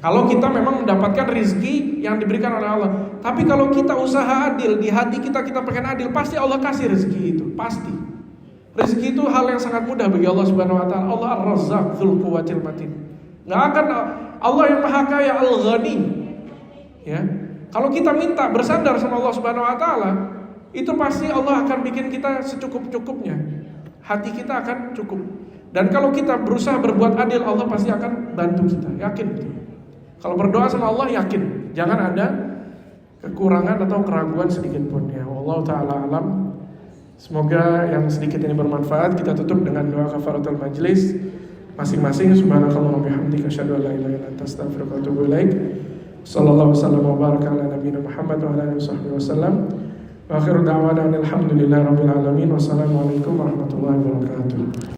kalau kita memang mendapatkan rezeki yang diberikan oleh Allah. Tapi kalau kita usaha adil, di hati kita pengen adil, pasti Allah kasih rezeki itu, pasti. Rezeki itu hal yang sangat mudah bagi Allah Subhanahu wa taala. Allah Ar-Razzaq dzul quwwatil matin. Enggak akan Allah yang Maha Kaya Al-Ghani. Ya. Kalau kita minta bersandar sama Allah Subhanahu wa taala, itu pasti Allah akan bikin kita secukup-cukupnya. Hati kita akan cukup. Dan kalau kita berusaha berbuat adil, Allah pasti akan bantu kita, yakin. Kalau berdoa sama Allah, yakin. Jangan ada kekurangan atau keraguan sedikit pun. Ya, Allah Ta'ala alam. Semoga yang sedikit ini bermanfaat. Kita tutup dengan doa kafaratul majlis masing-masing. Subhanakallahumma bihamdika asyhadu an la ilaha illa anta astaghfiruka wa atubu ilaik. Sallallahu wasallam wa baraka ala nabiyina Muhammad wa ala alihi wasallam. Wa akhiru da'wana alhamdulillahi rabbil alamin. Wassalamualaikum warahmatullahi wabarakatuh.